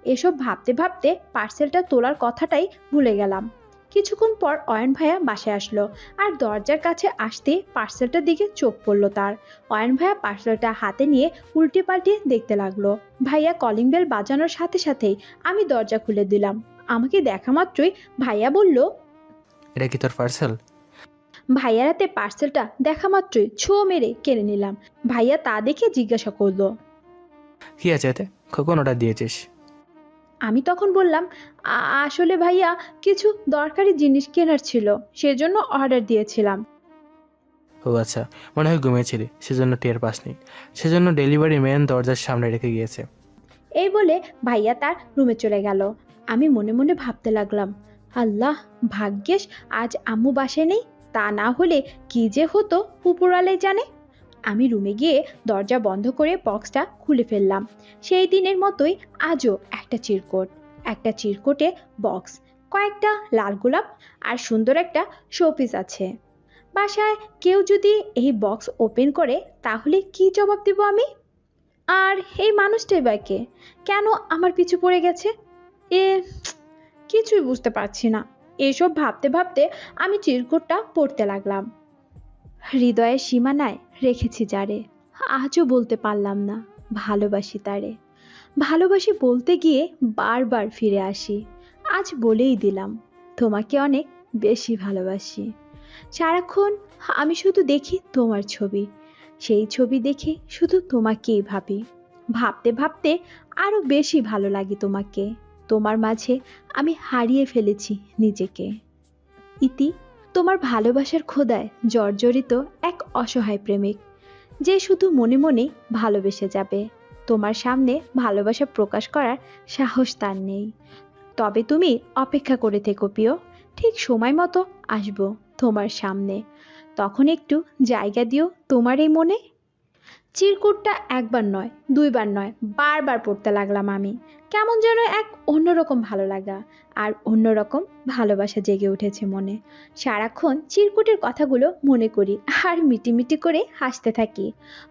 এসব ভাবতে ভাবতে পার্সেলটা তোলার কথাটাই ভুলে গেলাম। কিছুক্ষণ পর অয়ন ভাইয়া বাসায় আসলো আর দরজার কাছে আসতে পার্সেলটার দিকে চোখ পড়লো তার। অয়ন ভাইয়া পার্সেলটা হাতে নিয়ে উল্টে পাল্টে দেখতে লাগলো। ভাইয়া কলিং বেল বাজানোর সাথে সাথেই আমি দরজা খুলে দিলাম। আমাকে দেখা মাত্রই ভাইয়া বলল, এটা কি তোর পার্সেল? ভাইয়ার হাতে পার্সেলটা দেখা মাত্রই ছো মেরে কেড়ে নিলাম। ভাইয়া তা দেখে জিজ্ঞাসা করলো, কি আছে এতে, কখন অর্ডার দিয়েছিস? আমি তখন বললাম, আসলে ভাইয়া কিছু দরকারি জিনিস কেনার ছিল, সেজন্য অর্ডার দিয়েছিলাম। ও আচ্ছা, মনে হয় ঘুমিয়েছিলি, সেজন্য টের পাসনি। সেজন্য ডেলিভারি ম্যান দরজার সামনে রেখে গিয়েছে। এই বলে ভাইয়া তার রুমে চলে গেল। আমি মনে মনে ভাবতে লাগলাম, আল্লাহ, ভাগ্যেস আজ আম্মু বাসায় নেই, তা না হলে কি যে হতো উপরওয়ালাই জানে। আমি রুমে গিয়ে দরজা বন্ধ করে বক্সটা খুলে ফেললাম। সেই দিনের মতোই আজও একটা চিরকুটে বক্স, কয়েকটা লাল গোলাপ আর সুন্দর একটা শোপিস আছে। বাসায় কেউ যদি এই বক্স ওপেন করে তাহলে কি জবাব দেব আমি? আর এই মানুষটাই বা কে, কেন আমার পিছু পড়ে গেছে? কিছুই বুঝতে পারছি না। এসব ভাবতে ভাবতে আমি চিরকুটটা পড়তে লাগলাম। হৃদয়ের সীমানায় রেখেছি যারে, আজও বলতে পারলাম না ভালোবাসি তারে। ভালোবাসি বলতে গিয়ে বারবার ফিরে আসি। আজ বলেই দিলাম, তোমাকে অনেক বেশি ভালোবাসি। সারাক্ষণ আমি শুধু দেখি তোমার ছবি, সেই ছবি দেখে শুধু তোমাকেই ভাবি। ভাবতে ভাবতে আরো বেশি ভালো লাগে তোমাকে। তোমার মাঝে আমি হারিয়ে ফেলেছি নিজেকে। ইতি। তোমার ভালোবাসার খোদায় জর্জরিত এক অসহায় প্রেমিক, যে শুধু মনে মনে ভালোবেসে যাবে। তোমার সামনে ভালোবাসা প্রকাশ করার সাহস তার নেই। তবে তুমি অপেক্ষা করে থেকো প্রিয়, ঠিক সময় মতো আসবো তোমার সামনে, তখন একটু জায়গা দিও তোমার এই মনে। চিরকুটটা একবার নয়, দুইবার নয়, বারবার পড়তে লাগলাম আমি। কেমন যেন এক অন্যরকম ভালো লাগা আর অন্যরকম ভালোবাসা জেগে উঠেছে মনে। সারাক্ষণ চিরকুটের কথাগুলো মনে করি আর মিটিমিটি করে হাসতে থাকি।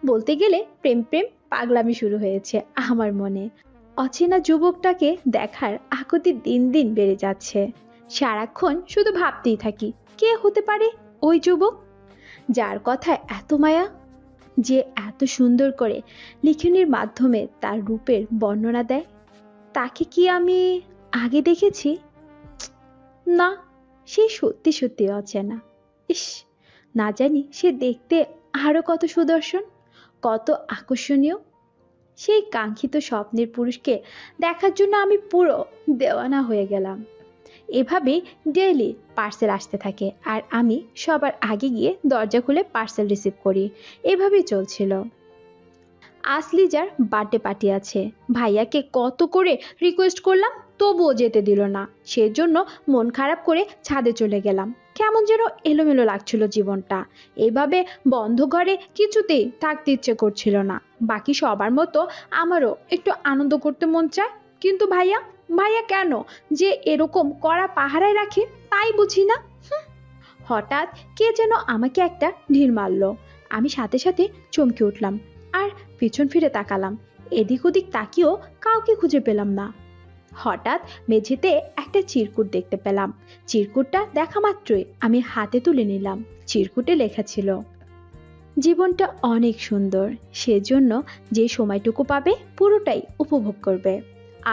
বলতে গেলে প্রেম প্রেম পাগলামি শুরু হয়েছে আমার মনে। অচেনা যুবকটাকে দেখার আকুতি দিন দিন বেড়ে যাচ্ছে। সারাক্ষণ শুধু ভাবতেই থাকি কে হতে পারে ওই যুবক, যার কথায় এত মায়া, যে এত সুন্দর করে লিখনির মাধ্যমে তার রূপের বর্ণনা দেয়। তাকে কি আমি আগে দেখেছি? না, সে সত্যি সত্যি অচেনা। ইস, না জানি সে দেখতে আরো কত সুদর্শন, কত আকর্ষণীয়। সেই কাঙ্ক্ষিত স্বপ্নের পুরুষকে দেখার জন্য আমি পুরো দেওয়ানা হয়ে গেলাম। এভাবেই ডেইলি পার্সেল আসতে থাকে আর আমি সবার আগে গিয়ে দরজা খুলে পার্সেল রিসিভ করি। এভাবেই চলছিল। আসলিজার বার্থডে পার্টি আছে। ভাইয়াকে কত করে রিকোয়েস্ট করলাম, তবুও যেতে দিল না। সেজন্য মন খারাপ করে ছাদে চলে গেলাম। কেমন যেন এলোমেলো লাগছিল জীবনটা। এভাবে বন্ধ ঘরে কিছুতেই থাকতে ইচ্ছে করছিল না। বাকি সবার মতো আমারও একটু আনন্দ করতে মন চায়, কিন্তু ভাইয়া ভাইয়া কেন যে এরকম কড়া পাহারায় রাখে তাই বুঝি না। হঠাৎ কে যেন আমাকে একটা ঢিল মারলো। আমি সাথে সাথে চমকে উঠলাম আর পিছন ফিরে তাকালাম। এদিক ওদিক তাকিয়েও কাউকে খুঁজে পেলাম না। হঠাৎ মেঝেতে একটা চিরকুট দেখতে পেলাম। চিরকুটটা দেখা মাত্রই আমি হাতে তুলে নিলাম। চিরকুটে লেখা ছিল, জীবনটা অনেক সুন্দর, সেজন্য যে সময়টুকু পাবে পুরোটাই উপভোগ করবে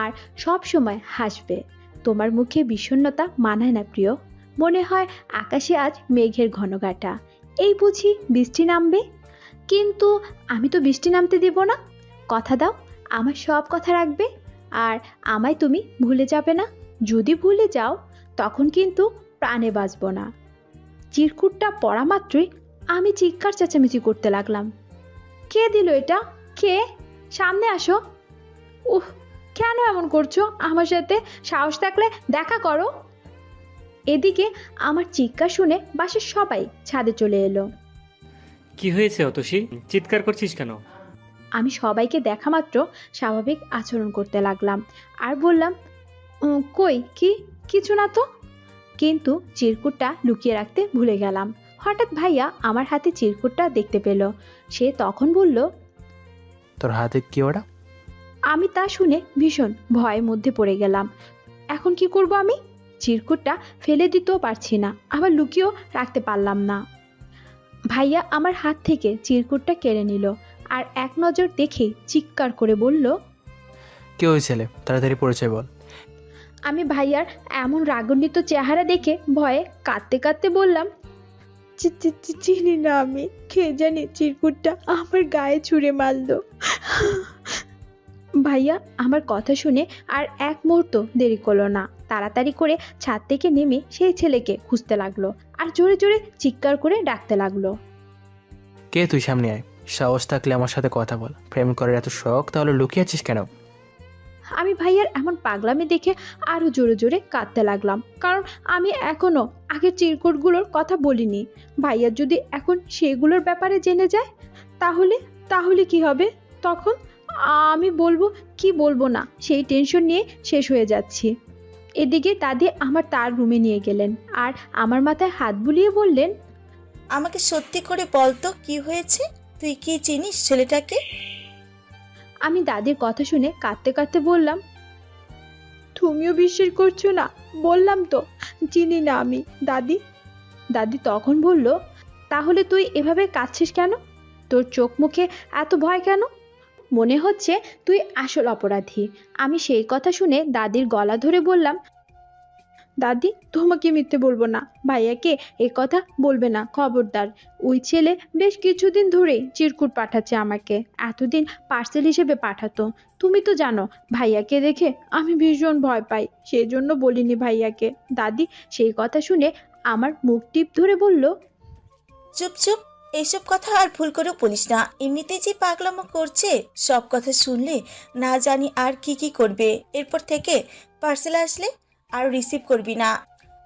আর সব সময় হাসবে। তোমার মুখে বিষণ্ণতা মানায় না প্রিয়। মনে হয় আকাশে আজ মেঘের ঘনঘাটা, এই বুঝি বৃষ্টি নামবে। কিন্তু আমি তো বৃষ্টি নামতে দেব না। কথা দাও আমার সব কথা রাখবে আর আমায় তুমি ভুলে যাবে না। যদি ভুলে যাও তখন কিন্তু প্রাণে বাঁচব না। চিরকুটটা পড়া মাত্রই আমি চিৎকার চেঁচামেচি করতে লাগলাম। কে দিল এটা? কে? সামনে আসো। উহ, কেন এমন করছো আমার সাথে? সাহস থাকলে দেখা করো। এদিকে আমার চিৎকার শুনে বাসার সবাই ছাদে চলে এলো। কি হয়েছে অতসী, চিৎকার করছিস কেন? আমি সবাইকে দেখা মাত্র স্বাভাবিক আচরণ করতে লাগলাম আর বললাম, কই কিছু না তো। কিন্তু চিরকুটটা লুকিয়ে রাখতে ভুলে গেলাম। হঠাৎ ভাইয়া আমার হাতে চিরকুটটা দেখতে পেল। সে তখন বলল, তোর হাতে কি ওটা? আমি তা শুনে ভীষণ ভয়ের মধ্যে পড়ে গেলাম। এখন কি করব আমি? চিরকুটটা ফেলে দিতেও পারছি না, আবার লুকিয়েও রাখতে পারলাম না। ভাইয়া আমার হাত থেকে চিরকুটটা কেড়ে নিল আর এক নজর দেখে চিৎকার করে বলল, কে ওই ছেলে? তাড়াতাড়ি পরিচয় বল। আমি ভাইয়ার এমন রাগান্বিত চেহারা দেখে ভয়ে কাঁদতে কাঁদতে বললাম, চিনি না আমি, কে জানি চিরকুটটা আমার গায়ে ছুঁড়ে মারলো। ভাইয়া আমার কথা শুনে আর এক মুহূর্ত দেরি করলো না। তাড়াতাড়ি করে ছাদ থেকে নেমে সেই ছেলেকে খুঁজতে লাগলো আর জোরে জোরে চিৎকার করে ডাকতে লাগলো, কে তুই? সামনে আয়, সাহস থাকলে আমার সাথে কথা বল। প্রেম করার এত শখ, তাহলে লুকিয়ে আছিস কেন? আমি ভাইয়ার এমন পাগলামি দেখে আরো জোরে জোরে কাঁদতে লাগলাম, কারণ আমি এখনো আগের চিরকুটগুলোর কথা বলিনি। ভাইয়া যদি এখন সেগুলোর ব্যাপারে জেনে যায় তাহলে কি হবে তখন? আমি বলবো কি বলবো না সেই টেনশন নিয়ে শেষ হয়ে যাচ্ছি। এদিকে দাদি আমার তার রুমে নিয়ে গেলেন আর আমার মাথায় হাত বুলিয়ে বললেন, আমাকে সত্যি করে বল তো কি হয়েছে? তুই কি চিনিস ছেলেটাকে? আমি দাদির কথা শুনে কাঁদতে কাঁদতে বললাম, তুমিও বিশ্বাস করছো না? বললাম তো চিনি না আমি দাদি। দাদি তখন বলল, তাহলে তুই এভাবে কাঁদছিস কেন? তোর চোখ মুখে এত ভয় কেন? মনে হচ্ছে তুই আসল অপরাধী। আমি সেই কথা শুনে দাদির গলা ধরে বললাম, দাদি তোমাকে মিথ্যে বলবো না, ভাইয়াকে এ কথা বলবে না, খবরদার। ওই ছেলে বেশ কিছুদিন ধরে চিরকুট পাঠাচ্ছে আমাকে, এতদিন পার্সেল হিসেবে পাঠাতো। তুমি তো জানো ভাইয়াকে দেখে আমি ভীষণ ভয় পাই, সেই জন্য বলিনি ভাইয়াকে। দাদি সেই কথা শুনে আমার মুখ টিপ ধরে বলল, চুপ চুপ, এইসব কথা আর ভুল করে বলিস না। এমনিতেই যে পাগলামো করছে, সব কথা শুনলে না জানি আর কি করবে। এরপর থেকে পার্সেল আসলে আর রিসিভ করবি না,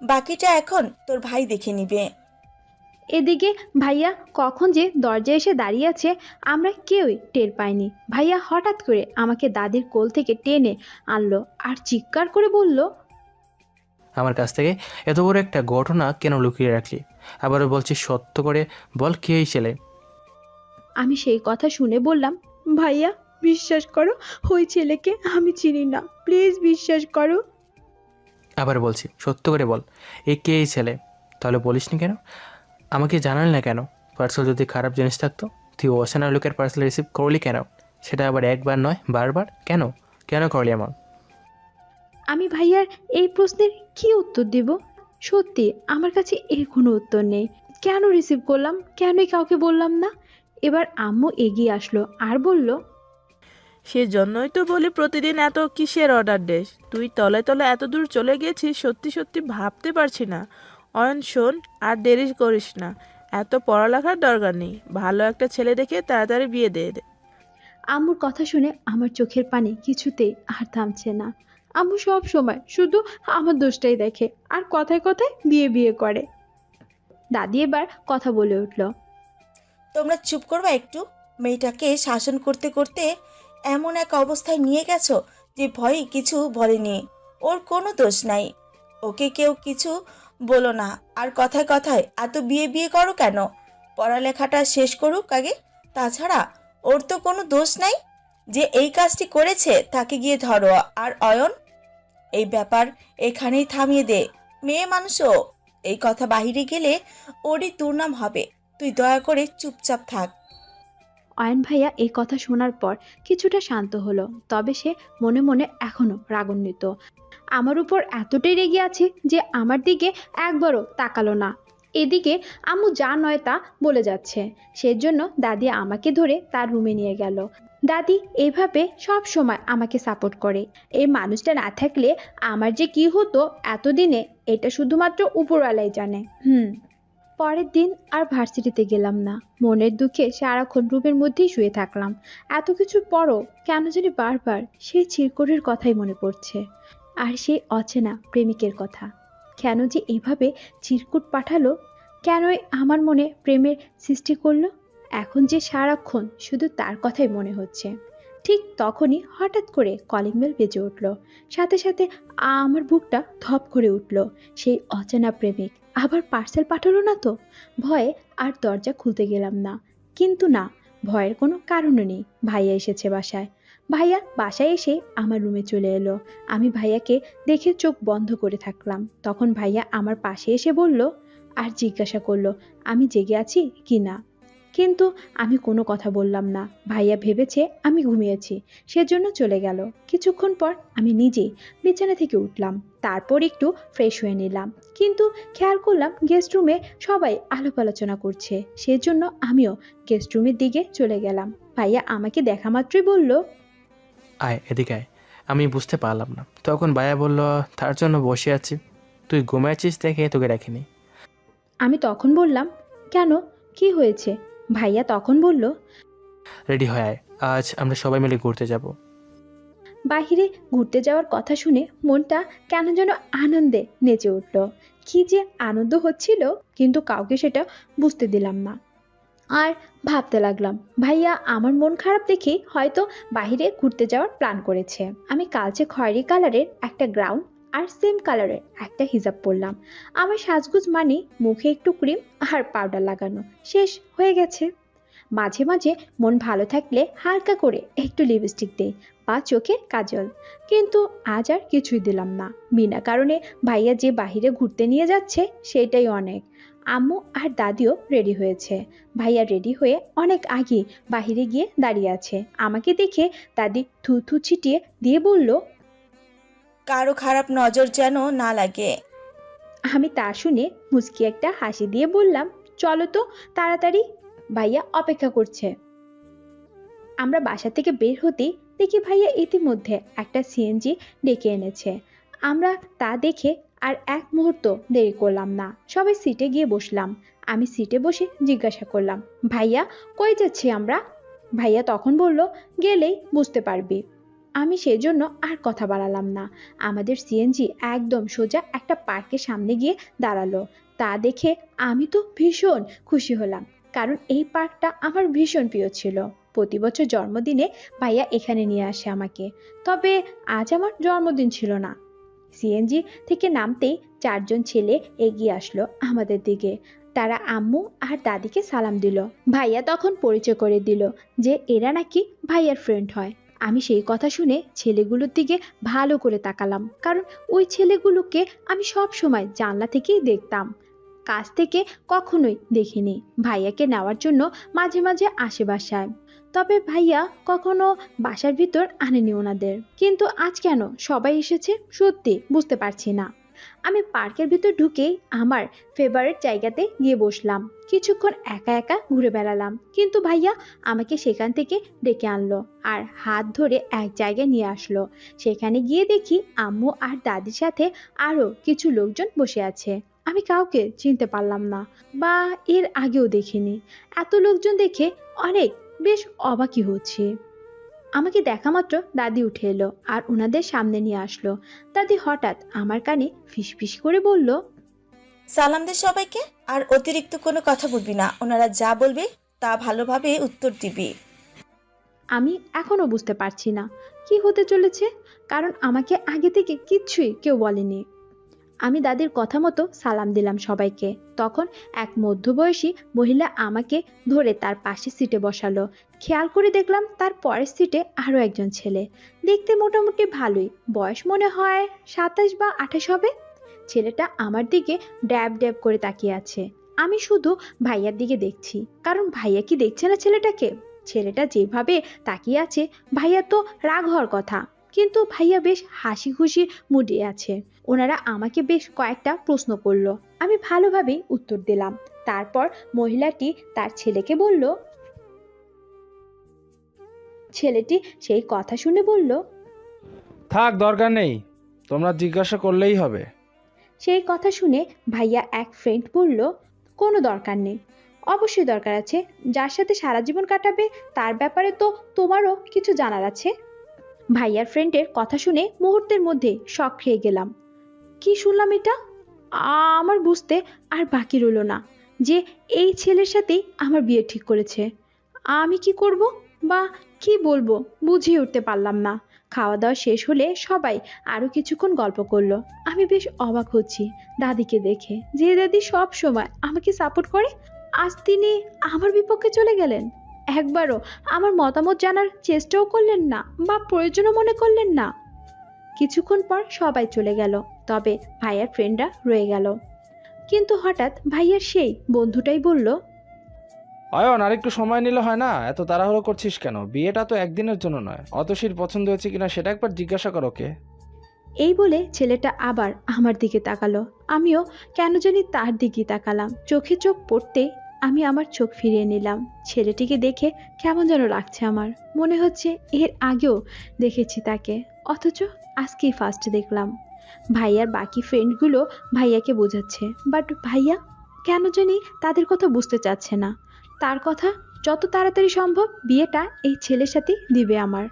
বাকিটা এখন তোর ভাই দেখে নিবে। এদিকে ভাইয়া কখন যে দরজায় এসে দাঁড়িয়ে আছে আমরা কেউই টের পাইনি। ভাইয়া হঠাৎ করে আমাকে দাদির কোল থেকে টেনে আনলো আর চিৎকার করে বলল, আমার কাছ থেকে এত বড় একটা ঘটনা কেন লুকিয়ে রাখলি? আবারও বলছিস সত্য করে বল, কে এই ছেলে? আমি সেই কথা শুনে বললাম, ভাইয়া বিশ্বাস করো, ওই ছেলেকে আমি চিনি না, প্লিজ বিশ্বাস করো। আবার বলছি, সত্য করে বল, কে এই ছেলে? তাহলে বলিসনি কেন? আমাকে জানালি না কেন? পার্সেল যদি খারাপ জিনিস থাকতো তুই অচেনা লোকের পার্সেল রিসিভ করলি কেন? সেটা আবার একবার নয়, বারবার। কেন কেন করলি এমন? আমি ভাইয়ার এই প্রশ্নের কি উত্তর দেব? সত্যি আমার কাছে এর কোনো উত্তর নেই। কেন রিসিভ করলাম, কেনই কাউকে বললাম না? এবার আম্মু এগিয়ে আসলো আর বলল, সেজন্যই তো বলি প্রতিদিন এত কিসের অর্ডার দেস? তুই তলে তলে এত দূর চলে গেছিস, সত্যি সত্যি ভাবতে পারছি না। অয়ন শোন, আর দেরি করিস না, এত পড়ালেখার দরকার নেই, ভালো একটা ছেলে দেখে তাড়াতাড়ি বিয়ে দিয়ে দে। আম্মুর কথা শুনে আমার চোখের পানি কিছুতেই আর থামছে না। আম্মু সব সময় শুধু আমার দোষটাই দেখে আর কথায় কথায় বিয়ে বিয়ে করে। দাদি এবার কথা বলে উঠল, তোমরা চুপ করবা একটু? মেয়েটাকে শাসন করতে করতে এমন এক অবস্থায় নিয়ে গেছো যে ভয়ে কিছু বলেনি। ওর কোনো দোষ নাই, ওকে কেউ কিছু বলো না। আর কথায় কথায় এত বিয়ে বিয়ে করো কেন? পড়ালেখাটা শেষ করুক আগে। তাছাড়া ওর তো কোনো দোষ নাই। যে এই কাজটি করেছে তাকে গিয়ে ধরো। আর অয়ন, এই ব্যাপার এখানেই থামিয়ে দে। মেয়ে মানুষও, এই কথা বাহিরে গেলে ওরই দুর্নাম হবে। তুই দয়া করে চুপচাপ থাক। অয়ন ভাইয়া এই কথা শোনার পর কিছুটা শান্ত হলো, তবে সে মনে মনে এখনো রাগান্বিত। আমার উপর এতটাই রেগে আছে যে আমার দিকে একবারও তাকালো না। এদিকে আম্মু যা নয় তা বলে যাচ্ছে, সেজন্য দাদি আমাকে ধরে তার রুমে নিয়ে গেল। দাদি এইভাবে সব সময় আমাকে সাপোর্ট করে। এই মানুষটা না থাকলে আমার যে কি হতো এতদিনে, এটা শুধুমাত্র উপরওয়ালাই জানে। পরের দিন আর ভার্সিটিতে গেলাম না। মনের দুঃখে সারাক্ষণ রুমের মধ্যেই শুয়ে থাকলাম। এত কিছুর পরও কেন জানি বারবার সেই চিরকুটের কথাই মনে পড়ছে, আর সেই অচেনা প্রেমিকের কথা। কেন যে এভাবে চিরকুট পাঠালো, কেনই আমার মনে প্রেমের সৃষ্টি করলো? এখন যে সারাক্ষণ শুধু তার কথাই মনে হচ্ছে। ঠিক তখনই হঠাৎ করে কলিং বেল বেজে উঠল। সাথে সাথে আমার বুকটা ধপ করে উঠল। সেই অচেনা প্রেমিক আবার পার্সেল পাঠালো না তো? ভয়ে আর দরজা খুলতে গেলাম না। কিন্তু না, ভয়ের কোনো কারণও নেই। ভাইয়া এসেছে বাসায়। ভাইয়া বাসায় এসে আমার রুমে চলে এলো। আমি ভাইয়াকে দেখে চোখ বন্ধ করে থাকলাম। তখন ভাইয়া আমার পাশে এসে বলল আর জিজ্ঞাসা করলো আমি জেগে আছি কি না। কিন্তু আমি কোনো কথা বললাম না। ভাইয়া ভেবেছে আমি ঘুমিয়েছি, সেজন্য চলে গেল। কিছুক্ষণ পর আমি নিজেই বিছানা থেকে উঠলাম, তারপর একটু ফ্রেশ হয়ে নিলাম। কিন্তু খেয়াল করলাম গেস্ট রুমে সবাই আলাপ আলোচনা করছে, সেজন্য আমিও গেস্ট রুমের দিকে চলে গেলাম। ভাইয়া আমাকে দেখা মাত্রই বলল, আয় এদিকে আয়। আমি বুঝতে পারলাম না, তখন ভাইয়া বলল তার জন্য বসে আছি। তুই ঘুমাচ্ছিস দেখে তোকে রাখিনি। আমি তখন বললাম, কেন, কি হয়েছে? ভাইয়া তখন বলল, রেডি হয় আয়, আজ আমরা সবাই মিলে ঘুরতে যাব। বাহিরে ঘুরতে যাওয়ার কথা শুনে মনটা কেন যেন আনন্দে নেচে উঠল। কি যে আনন্দ হচ্ছিল, কিন্তু কাউকে সেটা বুঝতে দিলাম না। আর ভাবতে লাগলাম, ভাইয়া আমার মন খারাপ দেখে হয়তো বাইরে ঘুরতে যাওয়ার প্ল্যান করেছে। আমি কালচে খয়েরি কালারের একটা গ্রাউন্ড আর সেম কালারের একটা হিজাব পরলাম। আমার সাজগুজ মানে মুখে একটু ক্রিম আর পাউডার লাগানো শেষ হয়ে গেছে। মাঝে মাঝে মন ভালো থাকলে হালকা করে একটু লিপস্টিক দেই বা চোখে কাজল, কিন্তু আজ আর কিছুই দিলাম না। বিনা কারণে ভাইয়া যে বাহিরে ঘুরতে নিয়ে যাচ্ছে সেটাই অনেক। আম্মু আর দাদিও রেডি হয়েছে। ভাইয়া রেডি হয়ে অনেক আগে বাহিরে গিয়ে দাঁড়িয়ে আছে। আমাকে দেখে দাদি থু থু ছিটিয়ে দিয়ে বলল, কারো খারাপ নজর যেন না লাগে। আমি তা শুনে মুচকি একটা হাসি দিয়ে বললাম, চলো তো তাড়াতাড়ি, ভাইয়া অপেক্ষা করছে। আমরা বাসা থেকে বের হতেই দেখি ভাইয়া ইতিমধ্যে একটা সিএনজি ডেকে এনেছে। আমরা তা দেখে আর এক মুহূর্ত দেরি করলাম না, সবাই সিটে গিয়ে বসলাম। আমি সিটে বসে জিজ্ঞাসা করলাম, ভাইয়া কই যাচ্ছি আমরা? ভাইয়া তখন বলল, গেলেই বুঝতে পারবি। আমি সেজন্য আর কথা বাড়ালাম না। আমাদের সিএনজি একদম সোজা একটা পার্কের সামনে গিয়ে দাঁড়ালো। তা দেখে আমি তো ভীষণ খুশি হলাম, কারণ এই পার্কটা আমার ভীষণ প্রিয় ছিল। প্রতি বছর জন্মদিনে ভাইয়া এখানে নিয়ে আসে আমাকে, তবে আজ আমার জন্মদিন ছিল না। সিএনজি থেকে নামতেই চারজন ছেলে এগিয়ে আসলো আমাদের দিকে। তারা আম্মু আর দাদিকে সালাম দিল। ভাইয়া তখন পরিচয় করে দিল যে এরা নাকি ভাইয়ার ফ্রেন্ড হয়। আমি সেই কথা শুনে ছেলেগুলোর দিকে ভালো করে তাকালাম, কারণ ওই ছেলেগুলোকে আমি সব সময় জানলা থেকেই দেখতাম, কাছ থেকে কখনোই দেখিনি। ভাইয়াকে নেওয়ার জন্য মাঝে মাঝে আসে বাসায়, তবে ভাইয়া কখনো বাসার ভিতর আনেনি ওনাদের। কিন্তু আজ কেন সবাই এসেছে সত্যি বুঝতে পারছি না। আমি পার্কের ভিতর ঢুকেই আমার ফেভারিট জায়গাতে গিয়ে বসলাম। কিছুক্ষণ একা একা ঘুরে বেড়ালাম, কিন্তু ভাইয়া আমাকে সেখান থেকে ডেকে আনলো আর হাত ধরে এক জায়গায় নিয়ে আসলো। সেখানে গিয়ে দেখি আম্মু আর দাদির সাথে আরো কিছু লোকজন বসে আছে। আমি কাউকে চিনতে পারলাম না, বা এর আগেও দেখিনি। এত লোকজন দেখে অনেক বেশ অবাকই হচ্ছে। আমাকে দেখা মাত্র দাদি উঠে এলো আর ওনাদের সামনে নিয়ে আসলো। দাদি হঠাৎ আমার কানে ফিসফিস করে বলল, সালাম দে সবাইকে, আর অতিরিক্ত কোনো কথা বলবি না। ওনারা যা বলবে তা ভালোভাবে উত্তর দিবি। আমি এখনো বুঝতে পারছি না কি হতে চলেছে, কারণ আমাকে আগে থেকে কিচ্ছুই কেউ বলেনি। আমি দাদির কথা মতো সালাম দিলাম সবাইকে। তখন এক মধ্যবয়সী মহিলা আমাকে ধরে তার পাশের সিটে বসালো। খেয়াল করে দেখলাম তার পরের সিটে আরো একজন ছেলে, দেখতে মোটামুটি ভালোই, বয়স মনে হয় 27 বা 28 হবে। ছেলেটা আমার দিকে ড্যাব ড্যাব করে তাকিয়ে আছে। আমি শুধু ভাইয়ার দিকে দেখছি, কারণ ভাইয়া কি দেখছে না ছেলেটাকে? ছেলেটা যেভাবে তাকিয়ে আছে, ভাইয়া তো রাগ হওয়ার কথা, কিন্তু ভাইয়া বেশ হাসি খুশি মুডে আছে। ওনারা আমাকে বেশ কয়েকটা প্রশ্ন করলো, আমি ভালোভাবেই উত্তর দিলাম। তারপর মহিলাটি তার ছেলেকে বলল, ছেলেটি সেই কথা শুনে বলল, থাক, দরকার নেই, তোমরা জিজ্ঞাসা করলেই হবে। সেই কথা শুনে ভাইয়া এক ফ্রেন্ড বলল, কোনো দরকার নেই। অবশ্যই দরকার আছে, যার সাথে সারা জীবন কাটাবে তার ব্যাপারে তো তোমারও কিছু জানার আছে। ভাইয়ার ফ্রেন্ডের কথা শুনে মুহূর্তের মধ্যে শক খেয়ে গেলাম। কি শুনলাম এটা? আমার বুঝতে আর বাকি রইল না যে এই ছেলের সাথেই আমার বিয়ে ঠিক করেছে। আমি কি করব বা কি বলবো বুঝিয়ে উঠতে পারলাম না। খাওয়া দাওয়া শেষ হলে সবাই আরো কিছুক্ষণ গল্প করলো। আমি বেশ অবাক হচ্ছি দাদিকে দেখে, যে দাদি সব সময় আমাকে সাপোর্ট করে, আজ তিনি আমার বিপক্ষে চলে গেলেন। একবারও আমার মতামত জানার চেষ্টাও করলেন না বা প্রয়োজনও মনে করলেন না। কিছুক্ষণ পর সবাই চলে গেল, তবে ভাইয়ার ফ্রেন্ডরা রয়ে গেল। কিন্তু হঠাৎ ভাইয়ার সেই বন্ধুটাই বলল, অয়ন, আর একটু সময় নিলে হয় না? এত তাড়াহুড়ো করছিস কেন? বিয়েটা তো একদিনের জন্য নয়। অতসীর পছন্দ হয়েছে কিনা সেটা একবার জিজ্ঞাসা কর ওকে। এই বলে ছেলেটা আবার আমার দিকে তাকালো। আমিও কেন জানি তার দিকে তাকালাম। চোখে চোখ পড়তেই আমি আমার চোখ ফিরিয়ে নিলাম। ছেলেটিকে দেখে কেমন যেন লাগছে আমার, মনে হচ্ছে এর আগেও দেখেছি তাকে, অথচ আজকেই ফার্স্ট দেখলাম। ভাইয়ার বাকি ফ্রেন্ডগুলো ভাইয়াকে বোঝাচ্ছে, বাট ভাইয়া কেন জানি তাদের কথা বুঝতে চাচ্ছে না। তার কথা যত তাড়াতাড়ি সম্ভব বিয়েটা এই ছেলের সাথে দিবে আমার।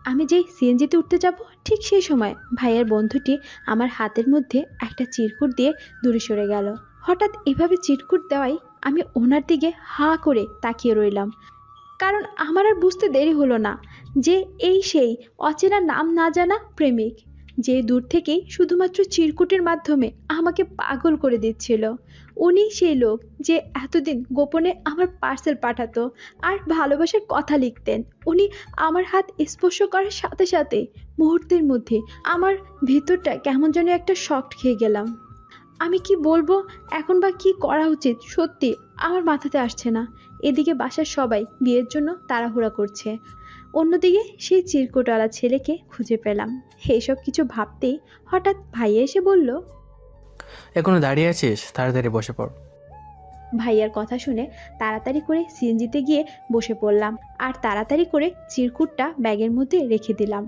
আমি যেই সিএনজিতে উঠতে যাব, ঠিক সেই সময় ভাইয়ের বন্ধুটি আমার হাতের মধ্যে একটা চিরকুট দিয়ে দূরে সরে গেল। হঠাৎ এভাবে চিরকুট দেওয়াই আমি ওনার দিকে হা করে তাকিয়ে রইলাম, কারণ আমার আর বুঝতে দেরি হলো না যে এই সেই অচেনা নাম না জানা প্রেমিক, যে দূর থেকেই শুধুমাত্র চিরকুটের মাধ্যমে আমাকে পাগল করে দিচ্ছিল। উনি সেই লোক যে এতদিন গোপনে আমার পার্সেল পাঠাতো আর ভালোবাসার কথা লিখতেন। উনি আমার হাত স্পর্শ করার সাথে সাথে মুহূর্তের মধ্যে আমার ভিতরটা কেমন যেন একটা শক খেয়ে গেলাম। আমি কি বলবো এখন বা কি করা উচিত সত্যি আমার মাথাতে আসছে না। এদিকে বাসার সবাই বিয়ের জন্য তাড়াহুড়া করছে, অন্যদিকে সেই চিরকুটওয়ালা ছেলেকে খুঁজে পেলাম। এইসব কিছু ভাবতেই হঠাৎ ভাইয়া এসে বলল, এখনো দাঁড়িয়ে আছিস? তাড়াতাড়ি বসে পড়। ভাইয়ার কথা শুনে তাড়াতাড়ি করে সিএনজিতে গিয়ে বসে পড়লাম আর তাড়াতাড়ি করে চিরকুটটা ব্যাগের মধ্যে রেখে দিলাম।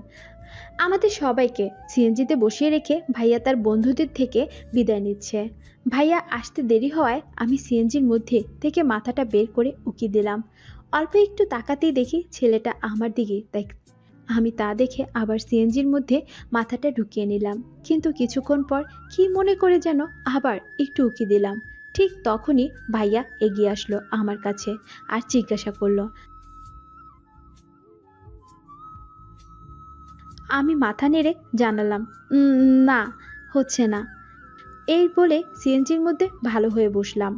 আমাদের সবাইকে সিএনজিতে বসিয়ে রেখে ভাইয়া তার বন্ধুদের থেকে বিদায় নিচ্ছে। ভাইয়া আসতে দেরি হওয়ায় আমি সিএনজির মধ্যে থেকে মাথাটা বের করে উকি দিলাম। অল্প একটু তাকাতেই দেখি ছেলেটা আমার দিকে দেখ। আমি তা দেখে আবার সিএনজির মধ্যে মাথাটা ঢুকিয়ে নিলাম, কিন্তু কিছুক্ষণ পর কি মনে করে যেন আবার একটু উকি দিলাম। ঠিক তখনই ভাইয়া এগিয়ে আসলো আমার কাছে আর জিজ্ঞাসা করলো। আমি মাথা নেড়ে জানালাম, না, হচ্ছে না। এই বলে সিএনজির মধ্যে ভালো হয়ে বসলাম।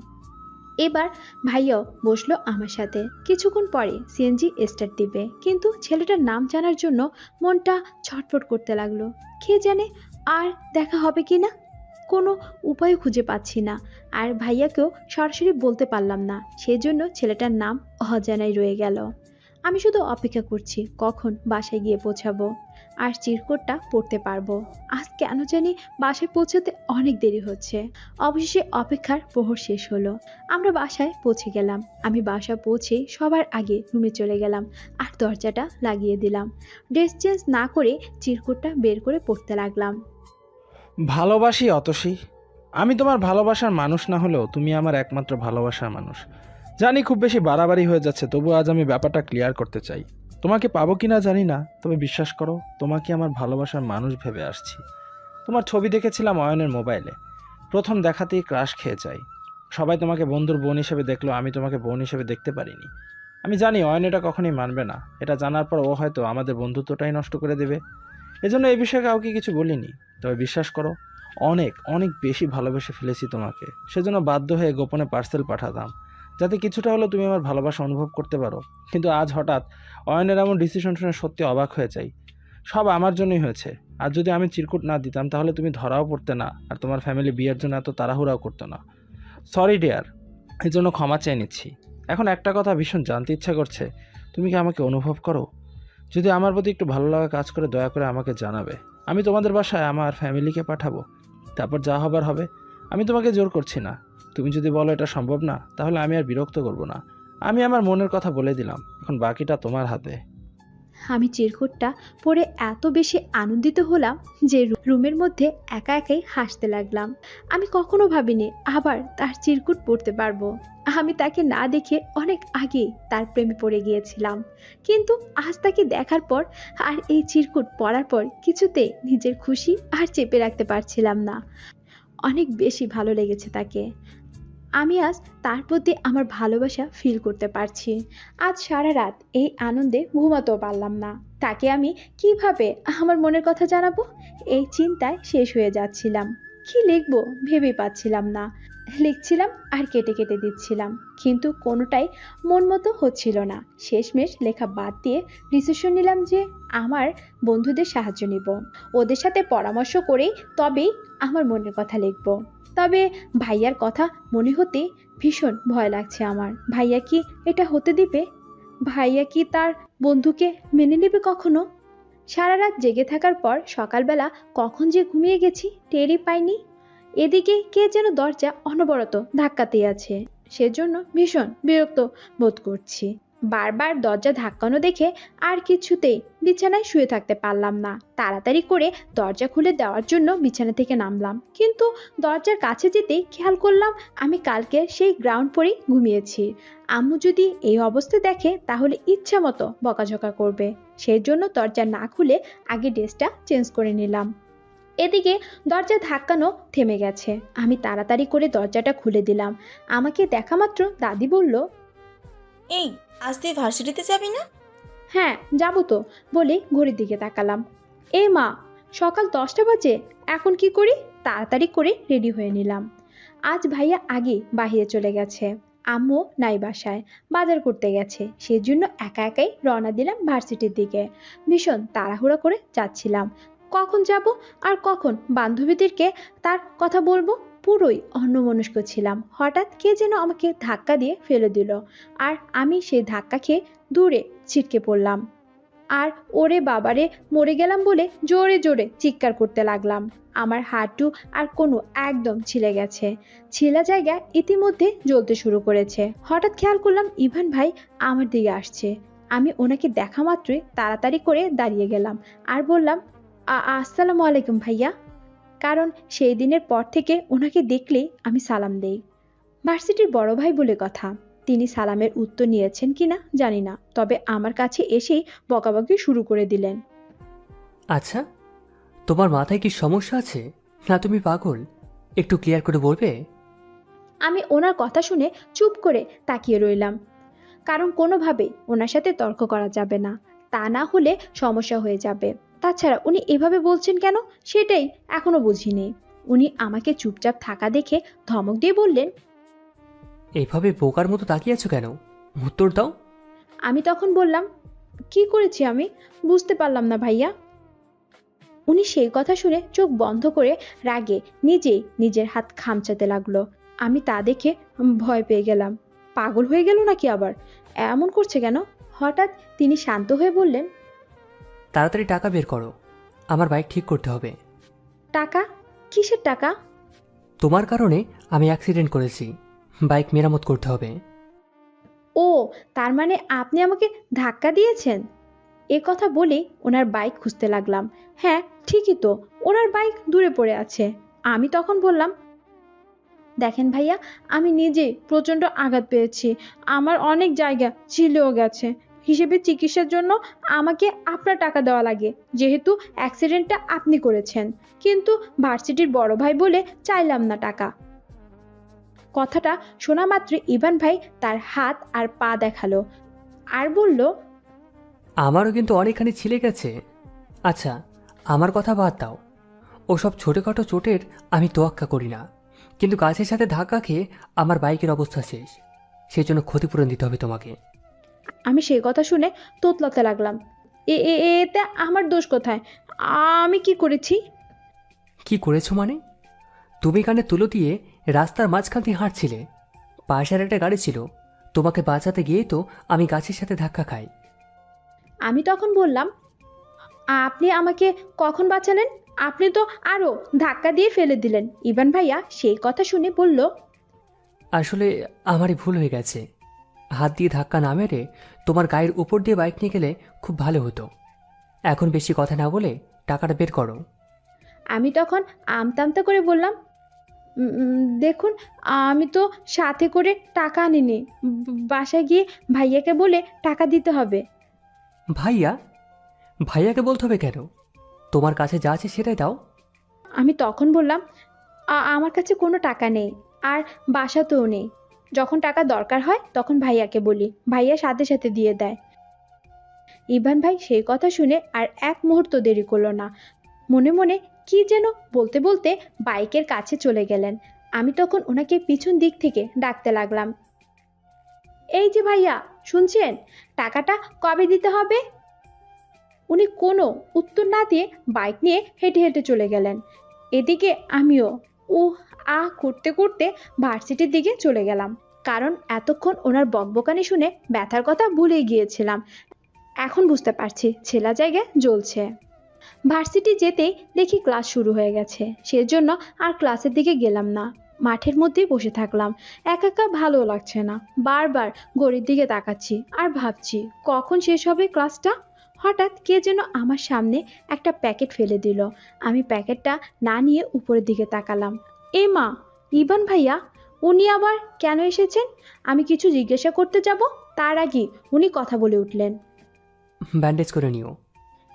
এবার ভাইয়াও বসলো আমার সাথে। কিছুক্ষণ পরে সিএনজি স্টার্ট দিবে, কিন্তু ছেলেটার নাম জানার জন্য মনটা ছটফট করতে লাগলো। কে জানে আর দেখা হবে কি না, কোনো উপায় খুঁজে পাচ্ছি না। আর ভাইয়াকেও সরাসরি বলতে পারলাম না, সেজন্য ছেলেটার নাম অজানাই রয়ে গেল। আমি শুধু অপেক্ষা করছি কখন বাসায় গিয়ে পৌঁছাবো আর চিরকুটটা পড়তে পারবো। আজ কেন জানি বাসায় পৌঁছাতে অনেক দেরি হচ্ছে। অবশেষে অপেক্ষার প্রহর শেষ হলো। আমরা বাসায় পৌঁছে গেলাম। আমি বাসা পৌঁছে সবার আগে রুমে চলে গেলাম আর দরজাটা লাগিয়ে দিলাম। ড্রেস চেঞ্জ না করে চিরকুটটা বের করে পড়তে লাগলাম। ভালোবাসি অতসী, আমি তোমার ভালোবাসার মানুষ না হলেও তুমি আমার একমাত্র ভালোবাসার মানুষ। জানি খুব বেশি বাড়াবাড়ি হয়ে যাচ্ছে, তবু আজ আমি ব্যাপারটা ক্লিয়ার করতে চাই। তোমাকে পাবো কি না জানি না, তবে বিশ্বাস করো তোমাকে আমার ভালোবাসার মানুষ ভেবে আসছি। তোমার ছবি দেখেছিলাম অয়নের মোবাইলে, প্রথম দেখাতেই ক্রাশ খেয়ে যাই। সবাই তোমাকে বন্ধুর বোন হিসেবে দেখলো, আমি তোমাকে বোন হিসেবে দেখতে পারিনি। আমি জানি অয়ন এটা কখনোই মানবে না, এটা জানার পর ও হয়তো আমাদের বন্ধুত্বটাই নষ্ট করে দেবে। এজন্য এই বিষয়ে কাউকে কিছু বলিনি। তবে বিশ্বাস করো অনেক অনেক বেশি ভালোবেসে ফেলেছি তোমাকে, সেজন্য বাধ্য হয়ে গোপনে পার্সেল পাঠাতাম, যাতে কিছুটা হলেও তুমি আমার ভালোবাসা অনুভব করতে পারো। কিন্তু আজ হঠাৎ অয়নের এমন ডিসিশন শুনে সত্যি অবাক হয়ে যাই। সব আমার জন্যই হয়েছে। আর যদি আমি চিরকুট না দিতাম তাহলে তুমি ধরাও পড়তে না, আর তোমার ফ্যামিলি বিয়ের জন্য এত তাড়াহুড়াও করতো না। সরি ডিয়ার, এর জন্য ক্ষমা চেয়ে নিচ্ছি। এখন একটা কথা ভীষণ জানতে ইচ্ছা করছে, তুমি কি আমাকে অনুভব করো? যদি আমার প্রতি একটু ভালো লাগা কাজ করে দয়া করে আমাকে জানাবে। আমি তোমাদের বাসায় আমার ফ্যামিলিকে পাঠাবো, তারপর যা হবার হবে। আমি তোমাকে জোর করছি না। তুমি যদি বলো এটা সম্ভব না, তাহলে আমি আর বিরক্ত করব না। আমি আমার মনের কথা বলে দিলাম, এখন বাকিটা তোমার হাতে। আমি চিরকুটটা পড়ে এত বেশি আনন্দিত হলাম যে রুমের মধ্যে একা একাই হাসতে লাগলাম। আমি কখনো ভাবিনি আবার তার চিরকুট পড়তে পারবো। আমি তাকে না দেখে অনেক আগেই তার প্রেমে পড়ে গিয়েছিলাম, কিন্তু আজ তাকে দেখার পর আর এই চিরকুট পড়ার পর কিছুতেই নিজের খুশি আর চেপে রাখতে পারছিলাম না। অনেক বেশি ভালো লেগেছে তাকে। আমি আজ তার প্রতি আমার ভালোবাসা ফিল করতে পারছি। আজ সারা রাত এই আনন্দে ঘুমাতেও পারলাম না। তাকে আমি কিভাবে আমার মনের কথা জানাবো, এই চিন্তায় শেষ হয়ে যাচ্ছিলাম। কি লিখবো ভেবেই পাচ্ছিলাম না। লিখছিলাম আর কেটে কেটে দিচ্ছিলাম, কিন্তু কোনোটাই মন মতো হচ্ছিল না। শেষমেশ লেখা বাদ দিয়ে ডিসিশন নিলাম যে আমার বন্ধুদের সাহায্য নিব, ওদের সাথে পরামর্শ করেই তবেই আমার মনের কথা লিখবো। তবে ভাইয়ার কথা মনে হতে ভীষণ ভয় লাগছে আমার। ভাইয়া কি এটা হতে দিবে? ভাইয়া কি তার বন্ধুকে মেনে নেবে কখনো? সারা রাত জেগে থাকার পর সকালবেলা কখন যে ঘুমিয়ে গেছি টেরই পাইনি। এদিকে কে যেন দরজা অনবরত ধাক্কাতেই আছে, সেজন্য ভীষণ বিরক্ত বোধ করছি। বারবার দরজা ধাক্কানো দেখে আর কিছুতেই বিছানায় শুয়ে থাকতে পারলাম না। তাড়াতাড়ি করে দরজা খুলে দেওয়ার জন্য বিছানা থেকে নামলাম, কিন্তু দরজার কাছে যেতেই খেয়াল করলাম আমি কালকে সেই গ্রাউন্ড পরেই ঘুমিয়েছি। আম্মু যদি এই অবস্থা দেখে তাহলে ইচ্ছা মতো বকাঝকা করবে। সেই জন্য দরজা না খুলে আগে ড্রেসটা চেঞ্জ করে নিলাম। এদিকে দরজা ধাক্কানো থেমে গেছে। আমি তাড়াতাড়ি করে দরজাটা খুলে দিলাম। আমাকে দেখা মাত্র দাদি বলল, এই আজ তুই ভার্সিটিতে যাবি না? হ্যাঁ যাবো তো বলে ঘড়ির দিকে তাকালাম। এ মা, সকাল 10টা বাজে, এখন কি করি? তাড়াতাড়ি করে রেডি হয়ে নিলাম। আজ ভাইয়া আগে বাহিরে চলে গেছে, আম্মু নাই বাসায়, বাজার করতে গেছে। সেজন্য একা একাই রওনা দিলাম ভার্সিটির দিকে। ভীষণ তাড়াহুড়া করে যাচ্ছিলাম। কখন যাব আর কখন বান্ধবীদেরকে তার কথা বলবো, পুরোই অন্যমনস্ক ছিলাম। হঠাৎ কে যেন আমাকে ধাক্কা দিয়ে ফেলে দিল, আর আমি সেই ধাক্কা খেয়ে দূরে ছিটকে পড়লাম। আর ওরে বাবারে মরে গেলাম বলে জোরে জোরে চিৎকার করতে লাগলাম। আমার হাঁটু আর কোনো একদম ছিলে গেছে, ছিলা জায়গা ইতিমধ্যে জ্বলতে শুরু করেছে। হঠাৎ খেয়াল করলাম ইভান ভাই আমার দিকে আসছে। আমি ওনাকে দেখা মাত্রই তাড়াতাড়ি করে দাঁড়িয়ে গেলাম আর বললাম, আসসালামু আলাইকুম ভাইয়া। কারণ সেই দিনের পর থেকে ওনাকে দেখলেই আমি সালাম দেই। ভার্সিটির বড় ভাই বলে কথা, তিনি সালামের উত্তর নিয়েছেন কিনা জানি না, তবে আমার কাছে এসেই বকাবকি শুরু করে দিলেন। আচ্ছা, তোমার মাথায় কি সমস্যা আছে, না তুমি পাগল? একটু ক্লিয়ার করে বলবে? আমি ওনার কথা শুনে চুপ করে তাকিয়ে রইলাম, কারণ কোনোভাবেই ওনার সাথে তর্ক করা যাবে না, তা না হলে সমস্যা হয়ে যাবে। তাছাড়া উনি এভাবে বলছেন কেন সেটাই এখনো বুঝিনি। উনি আমাকে চুপচাপ থাকা দেখে ধমক দিয়ে বললেন, এভাবে বোকার মতো তাকিয়ে আছো কেন? উত্তর দাও। আমি তখন বললাম, কি করেছি আমি? বুঝতে পারলাম না ভাইয়া। উনি সেই কথা শুনে চোখ বন্ধ করে রাগে নিজেই নিজের হাত খামচাতে লাগলো। আমি তা দেখে ভয় পেয়ে গেলাম। পাগল হয়ে গেল নাকি আবার? এমন করছে কেন? হঠাৎ তিনি শান্ত হয়ে বললেন, তাড়াতাড়ি টাকা বের করো, আমার বাইক ঠিক করতে হবে। টাকা? কিসের টাকা? তোমার কারণে আমি অ্যাক্সিডেন্ট করেছি, বাইক মেরামত করতে হবে। ও, তার মানে আপনি আমাকে ধাক্কা দিয়েছেন? এ কথা বলেই ওনার বাইক খুঁজতে লাগলাম। হ্যাঁ, ঠিকই তো, ওনার বাইক দূরে পড়ে আছে। আমি তখন বললাম, দেখেন ভাইয়া, আমি নিজে প্রচণ্ড আঘাত পেয়েছি, আমার অনেক জায়গা ছিলেও গেছে। হিসেবে চিকিৎসার জন্য আমাকে আপনার টাকা দেওয়া লাগে, যেহেতু অ্যাক্সিডেন্টটা আপনি করেছেন। কিন্তু ভার্সিটির বড় ভাই বলে চাইলাম না টাকা। কথাটা শোনা মাত্র ইভান ভাই তার হাত আর পা দেখালো আর বলল, আমারও কিন্তু অনেকখানি ছিলে গেছে। আচ্ছা, আমার কথা বাদ দাও, ওসব ছোটোখাটো চোটের আমি তোয়াক্কা করি না, কিন্তু গাছের সাথে ধাক্কা খেয়ে আমার বাইকের অবস্থা শেষ, সেই জন্য ক্ষতিপূরণ দিতে হবে তোমাকে। আমি সেই কথা শুনে তোতলাতে লাগলাম। এতে আমার দোষ কোথায়? আমি কি করেছি? কি করেছো মানে? তুমি কানে তুলো দিয়ে রাস্তার মাঝখান দিয়ে হাঁটছিলে, পাশের একটা গাড়ি ছিল, তোমাকে বাঁচাতে গিয়েই তো আমি গাছের সাথে ধাক্কা খাই। আমি তখন বললাম, আপনি আমাকে কখন বাঁচালেন? আপনি তো আরো ধাক্কা দিয়ে ফেলে দিলেন। ইভান ভাইয়া সেই কথা শুনে বলল, আসলে আমারই ভুল হয়ে গেছে, হাত দিয়ে ধাক্কা না মেরে তোমার গায়ের উপর দিয়ে বাইক নিয়ে গেলে খুব ভালো হতো। এখন বেশি কথা না বলে টাকাটা বের করো। আমি তখন আমতামতা করে বললাম, দেখুন, আমি তো সাথে করে টাকা আনিনি, বাসায় গিয়ে ভাইয়াকে বলে টাকা দিতে হবে। ভাইয়া? ভাইয়াকে বলতে হবে কেন? তোমার কাছে যা আছে সেটাই দাও। আমি তখন বললাম, আমার কাছে কোনো টাকা নেই, আর বাসাতেও নেই। যখন টাকা দরকার হয় তখন ভাইয়াকে বলি, ভাইয়া সাথে সাথে দিয়ে দেয়। ইভান ভাই সেই কথা শুনে আর এক মুহূর্ত দেরি করলো না, মনে মনে কি যেন বলতে বলতে বাইকের কাছে চলে গেলেন। আমি তখন ওনাকে পিছন দিক থেকে ডাকতে লাগলাম, এই যে ভাইয়া, শুনছেন? টাকাটা কবে দিতে হবে? উনি কোনো উত্তর না দিয়ে বাইক নিয়ে হেঁটে হেঁটে চলে গেলেন। এদিকে আমিও করতে করতে ভার্সিটির দিকে চলে গেলাম, কারণ এতক্ষণ ওনার বকবকানি শুনে ব্যথার কথা ভুলে গিয়েছিলাম। এখন বুঝতে পারছি ছেলা জায়গায় জ্বলছে। ভার্সিটি যেতেই দেখি ক্লাস শুরু হয়ে গেছে, সেজন্য আর ক্লাসের দিকে গেলাম না, মাঠের মধ্যেই বসে থাকলাম। একা একা ভালো লাগছে না, বারবার ঘড়ির দিকে তাকাচ্ছি আর ভাবছি কখন শেষ হবে ক্লাসটা। হঠাৎ কে যেন আমার সামনে একটা প্যাকেট ফেলে দিল। আমি প্যাকেটটা না নিয়ে উপরের দিকে তাকালাম। এ মা, ইভান ভাইয়া! উনি আবার কেন এসেছেন? আমি কিছু জিজ্ঞাসা করতে যাব, তার আগে উনি কথা বলে উঠলেন, ব্যান্ডেজ করে নিও।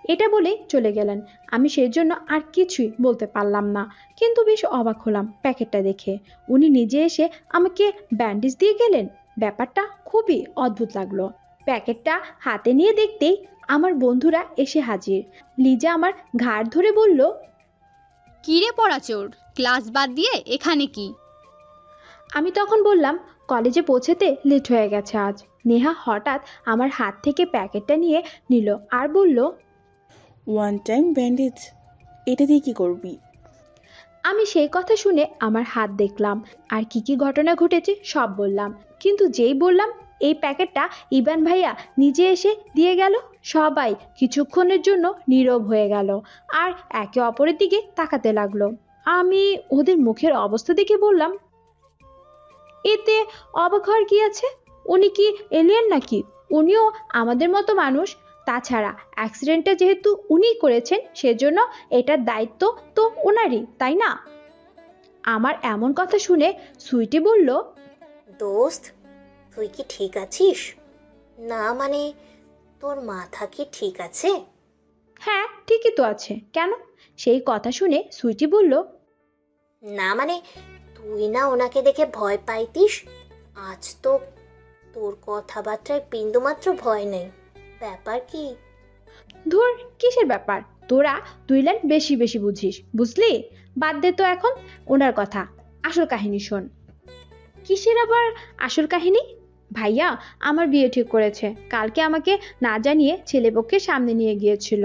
এটা বলেই চলে গেলেন। আমি সেজন্য আর কিছুই বলতে পারলাম না, কিন্তু বেশ অবাক হলাম প্যাকেটটা দেখে। উনি নিজে এসে আমাকে ব্যান্ডেজ দিয়ে গেলেন, ব্যাপারটা খুবই অদ্ভুত লাগলো। প্যাকেটটা হাতে নিয়ে দেখতেই আমার বন্ধুরা এসে হাজির। লিজা আমার ঘাড় ধরে বলল, কিরে পড়াচোর, ক্লাস বাদ দিয়ে এখানে কি? আমি তখন বললাম, কলেজে পৌঁছাতে লেট হয়ে গেছে আজ। নেহা হঠাৎ আমার হাত থেকে প্যাকেটটা নিয়ে নিল আর বলল, ওয়ান টাইম ব্যান্ডেজ, এটা দিয়ে কি করবি? আমি সেই কথা শুনে আমার হাত দেখলাম আর কি কি ঘটনা ঘটেছে সব বললাম। কিন্তু যেই বললাম এই প্যাকেটটা ইভান ভাইয়া নিজে এসে দিয়ে গেল, সবাই কিছুক্ষণের জন্য নীরব হয়ে গেল আর একে অপরের দিকে তাকাতে লাগলো। আমি ওদের মুখের অবস্থা দেখে বললাম, এতে অবাক হওয়ার কি আছে? উনি কি এলিয়েন নাকি? উনিও আমাদের মতো মানুষ। তাছাড়া অ্যাক্সিডেন্টটা যেহেতু উনিই করেছেন, সেজন্য এটার দায়িত্ব তো ওনারই, তাই না? আমার এমন কথা শুনে সুইটি বলল, দোস্ত, তুই কি ঠিক আছিস? না মানে, তোর মাথা কি ঠিক আছে? হ্যাঁ, ঠিকই তো আছে। কেন? সেই কথা শুনে সুইটি বলল, না মানে, তুই না ওনাকে দেখে ভয় পাইতিস, আজ তো তোর কথাবার্তায় বিন্দুমাত্র ভয় নেই, ব্যাপার কি? ধুর, কিসের ব্যাপার? তোরা 2 লাইন বেশি বেশি বুঝিস, বুঝলি? বাদ দে তো এখন ওনার কথা, আসল কাহিনী শোন। কিসের আবার আসল কাহিনী? ভাইয়া আমার বিয়ে ঠিক করেছে, কালকে আমাকে না জানিয়ে ছেলেপক্ষের সামনে নিয়ে গিয়েছিল।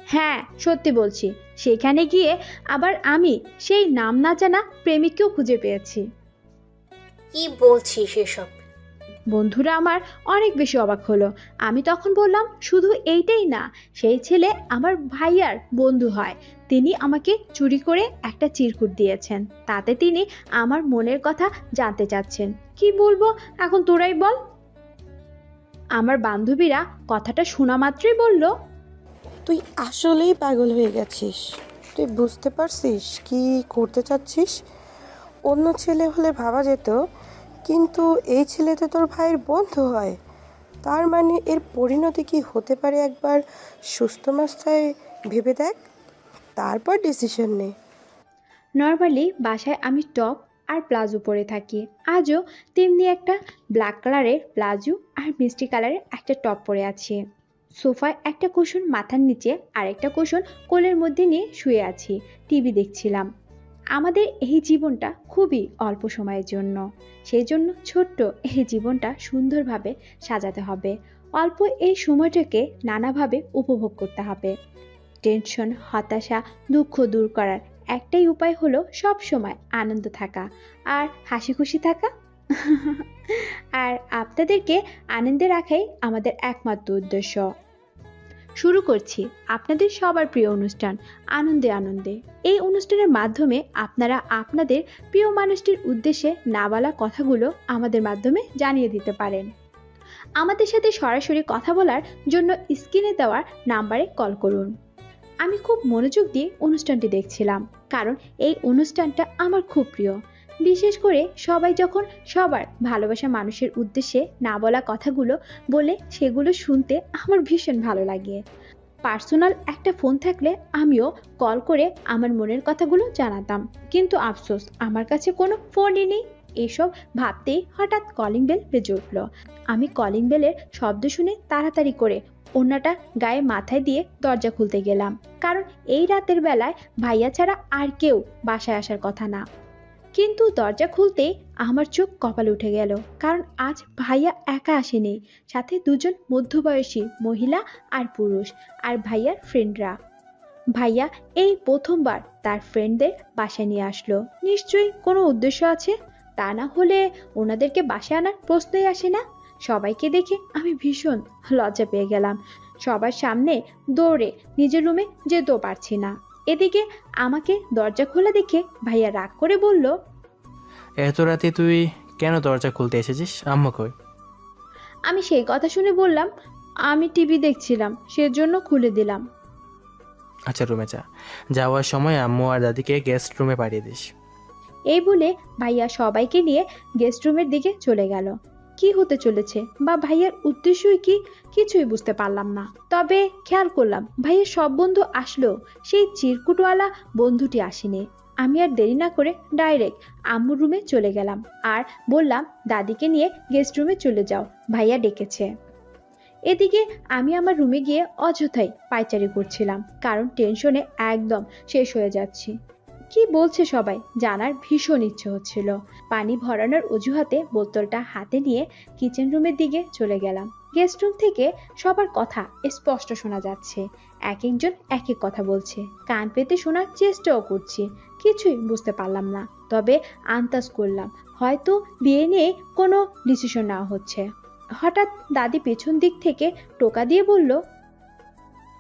হ্যাঁ সত্যি বলছি, সেখানে গিয়ে আবার আমি সেই নাম না জানা প্রেমিককেও খুঁজে পেয়েছি। কি বলছিস এসব? বন্ধুরা আমার অনেক বেশি অবাক হলো। আমি তখন বললাম, শুধু এইটাই না, সেই ছেলে আমার ভাইয়ার বন্ধু হয়। তিনি আমাকে চুরি করে একটা চিরকুট দিয়েছেন, তাতে তিনি আমার মনের কথা জানতে চাচ্ছেন। কি বলবো এখন তোরাই বল। আমার বান্ধবীরা কথাটা শোনা মাত্রই বলল, তুই আসলেই পাগল হয়ে গেছিস। তুই বুঝতে পারছিস কি করতে চাচ্ছিস? অন্য ছেলে হলে ভাবা যেত, কিন্তু এই ছেলে তো তোর ভাইয়ের বন্ধু হয়। তার মানে এর পরিণতি কি হতে পারে একবার সুস্থ মাথায় ভেবে দেখ, তারপর ডিসিশন নে। নর্মালি বাসায় আমি টপ আর প্লাজো পরে থাকি, আজও তেমনি একটা ব্ল্যাক কালারের প্লাজো আর মিষ্টি কালারের একটা টপ পরে আছি। সোফায় একটা কুশন মাথার নিচে আর একটা কুশন কোলের মধ্যে নিয়ে শুয়ে আছি, টিভি দেখছিলাম। আমাদের এই জীবনটা খুবই অল্প সময়ের জন্য, সেই জন্য ছোট্ট এই জীবনটা সুন্দরভাবে সাজাতে হবে। অল্প এই সময়টাকে নানাভাবে উপভোগ করতে হবে। টেনশন, হতাশা, দুঃখ দূর করার একটাই উপায় হলো সব সময় আনন্দ থাকা আর হাসি খুশি থাকা। আর আপনাদেরকে আনন্দে রাখাই আমাদের একমাত্র উদ্দেশ্য। শুরু করছি আপনাদের সবার প্রিয় অনুষ্ঠান আনন্দে আনন্দে। এই অনুষ্ঠানের মাধ্যমে আপনারা আপনাদের প্রিয় মানুষটির উদ্দেশ্যে না বলা কথাগুলো আমাদের মাধ্যমে জানিয়ে দিতে পারেন। আমাদের সাথে সরাসরি কথা বলার জন্য স্ক্রিনে দেওয়ার নাম্বারে কল করুন। আমি খুব মনোযোগ দিয়ে অনুষ্ঠানটি দেখছিলাম, কারণ এই অনুষ্ঠানটা আমার খুব প্রিয়। বিশেষ করে সবাই যখন সবার ভালোবাসা মানুষের উদ্দেশ্যে না বলা কথাগুলো বলে, সেগুলো শুনতে আমার ভীষণ ভালো লাগে। পার্সোনাল একটা ফোন থাকলে আমিও কল করে আমার মনের কথাগুলো জানাতাম, কিন্তু আফসোস আমার কাছে কোনো ফোনই নেই। এসব ভাবতেই হঠাৎ কলিং বেল বেজে উঠল। আমি কলিং বেলের শব্দ শুনে তাড়াতাড়ি করে ওড়নাটা গায়ে মাথায় দিয়ে দরজা খুলতে গেলাম, কারণ এই রাতের বেলায় ভাইয়া ছাড়া আর কেউ বাসায় আসার কথা না। কিন্তু দরজা খুলতেই আমার চোখ কপালে উঠে গেল, কারণ আজ ভাইয়া একা আসেনি, সাথে দুজন মধ্যবয়সী মহিলা আর পুরুষ আর ভাইয়ার ফ্রেন্ডরা। ভাইয়া এই প্রথমবার তার ফ্রেন্ডদের বাসায় নিয়ে আসলো, নিশ্চয়ই কোনো উদ্দেশ্য আছে, তা না হলে ওনাদেরকে বাসায় আনার প্রশ্নই আসে না। সবাইকে দেখে আমি ভীষণ লজ্জা পেয়ে গেলাম, সবার সামনে দৌড়ে নিজের রুমে যেতেও পারছি না। এদিকে আমাকে দরজা খোলা দেখে ভাইয়া রাগ করে বলল, এত রাতে তুই কেন দরজা খুলতে এসেছিস? আম্মা কই? আমি সেই কথা শুনে বললাম, আমি টিভি দেখছিলাম, সেজন্য খুলে দিলাম। আচ্ছা রুমে যা, যাওয়ার সময় আম্মু আর দাদিকে গেস্ট রুমে পাঠিয়ে দিস। এই বলে ভাইয়া সবাইকে নিয়ে গেস্ট রুমের দিকে চলে গেল। কি হতে চলেছে বা ভাইয়ার উদ্দেশ্যই কি, কিছুই বুঝতে পারলাম না। তবে খেয়াল করলাম ভাইয়ের সব বন্ধু আসলো, সেই চিরকুটওয়ালা বন্ধুটি আসেনি। আমি আর দেরি না করে ডাইরেক্ট আম্মুর রুমে চলে গেলাম আর বললাম, দাদিকে নিয়ে গেস্ট রুমে চলে যাও, ভাইয়া ডেকেছে। এদিকে আমি আমার রুমে গিয়ে অযথাই পায়চারি করছিলাম, কারণ টেনশনে একদম শেষ হয়ে যাচ্ছি। কি বলছে সবাই জানার ভীষণ ইচ্ছে হচ্ছিল। পানি ভরানোর অজুহাতে বোতলটা হাতে নিয়ে কিচেন রুমের দিকে চলে গেলাম। গেস্ট রুম থেকে সবার কথা স্পষ্ট শোনা যাচ্ছে, এক একজন এক এক কথা বলছে। কান পেতে শোনার চেষ্টাও করছি, কিছুই বুঝতে পারলাম না। তবে আন্দাজ করলাম হয়তো বিয়ে নিয়ে কোনো ডিসিশন নেওয়া হচ্ছে। হঠাৎ দাদি পেছন দিক থেকে টোকা দিয়ে বলল,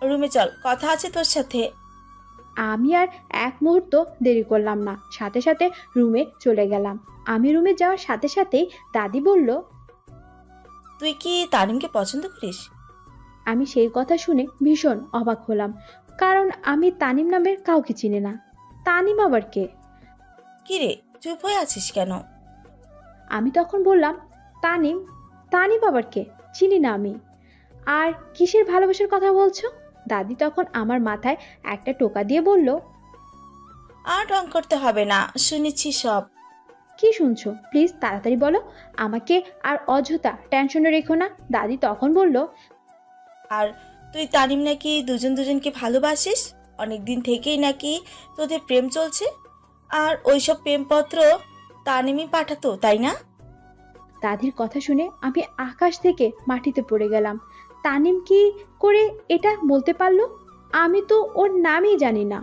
রুমে চল, কথা আছে তোর সাথে। আমি আর এক মুহূর্ত দেরি করলাম না, সাথে সাথে রুমে চলে গেলাম। আমি রুমে যাওয়ার সাথে সাথেই দাদি বলল, তুই কি তানিমকে পছন্দ করিস? আমি সেই কথা শুনে ভীষণ অবাক হলাম, কারণ আমি তানিম নামের কাউকে চিনি না। তানিম আবার কে? কি রে, চুপ হয়ে আছিস কেন? আমি তখন বললাম, তানিম? তানিম আবার কে? চিনি না আমি। আর কিসের ভালোবাসার কথা বলছো? দাদি তখন আমার মাথায় একটা টোকা দিয়ে বলল, আর রং করতে হবে না, শুনেছি সব। কি শুনছো? প্লিজ তাড়াতাড়ি বলো, আমাকে আর অযথা টেনশনে রেখো না। দাদি তখন বলল, আর তুই তানিম নাকি দুজনকে ভালোবাসিস, অনেক দিন থেকেই নাকি তোদের প্রেম চলছে। আর ওইসব প্রেমপত্র তানিমই পাঠাতো, তাই না? দাদির কথা শুনে আমি আকাশ থেকে মাটিতে পড়ে গেলাম। তানিম কি করে এটা বলতে পারলো? আমি তো ওর নামই জানি না।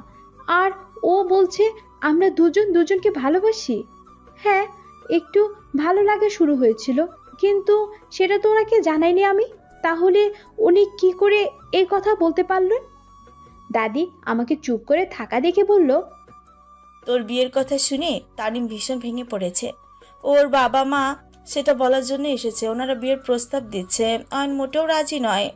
আর ও বলছে আমরা দুজন দুজনকে ভালোবাসি। হ্যাঁ, একটু ভালো লাগা শুরু হয়েছিল, কিন্তু সেটা তো ওনাকে জানাইনি আমি। তাহলে উনি কি করে এই কথা বলতে পারলেন? দাদি আমাকে চুপ করে থাকা দেখে বলল, তোর বিয়ের কথা শুনে তানিম ভীষণ ভেঙে পড়েছে। ওর বাবা মা সেটা বলার জন্য এসেছে, ওনারা বিয়ের প্রস্তাব দিচ্ছে। অয়ন মোটেও রাজি নয়।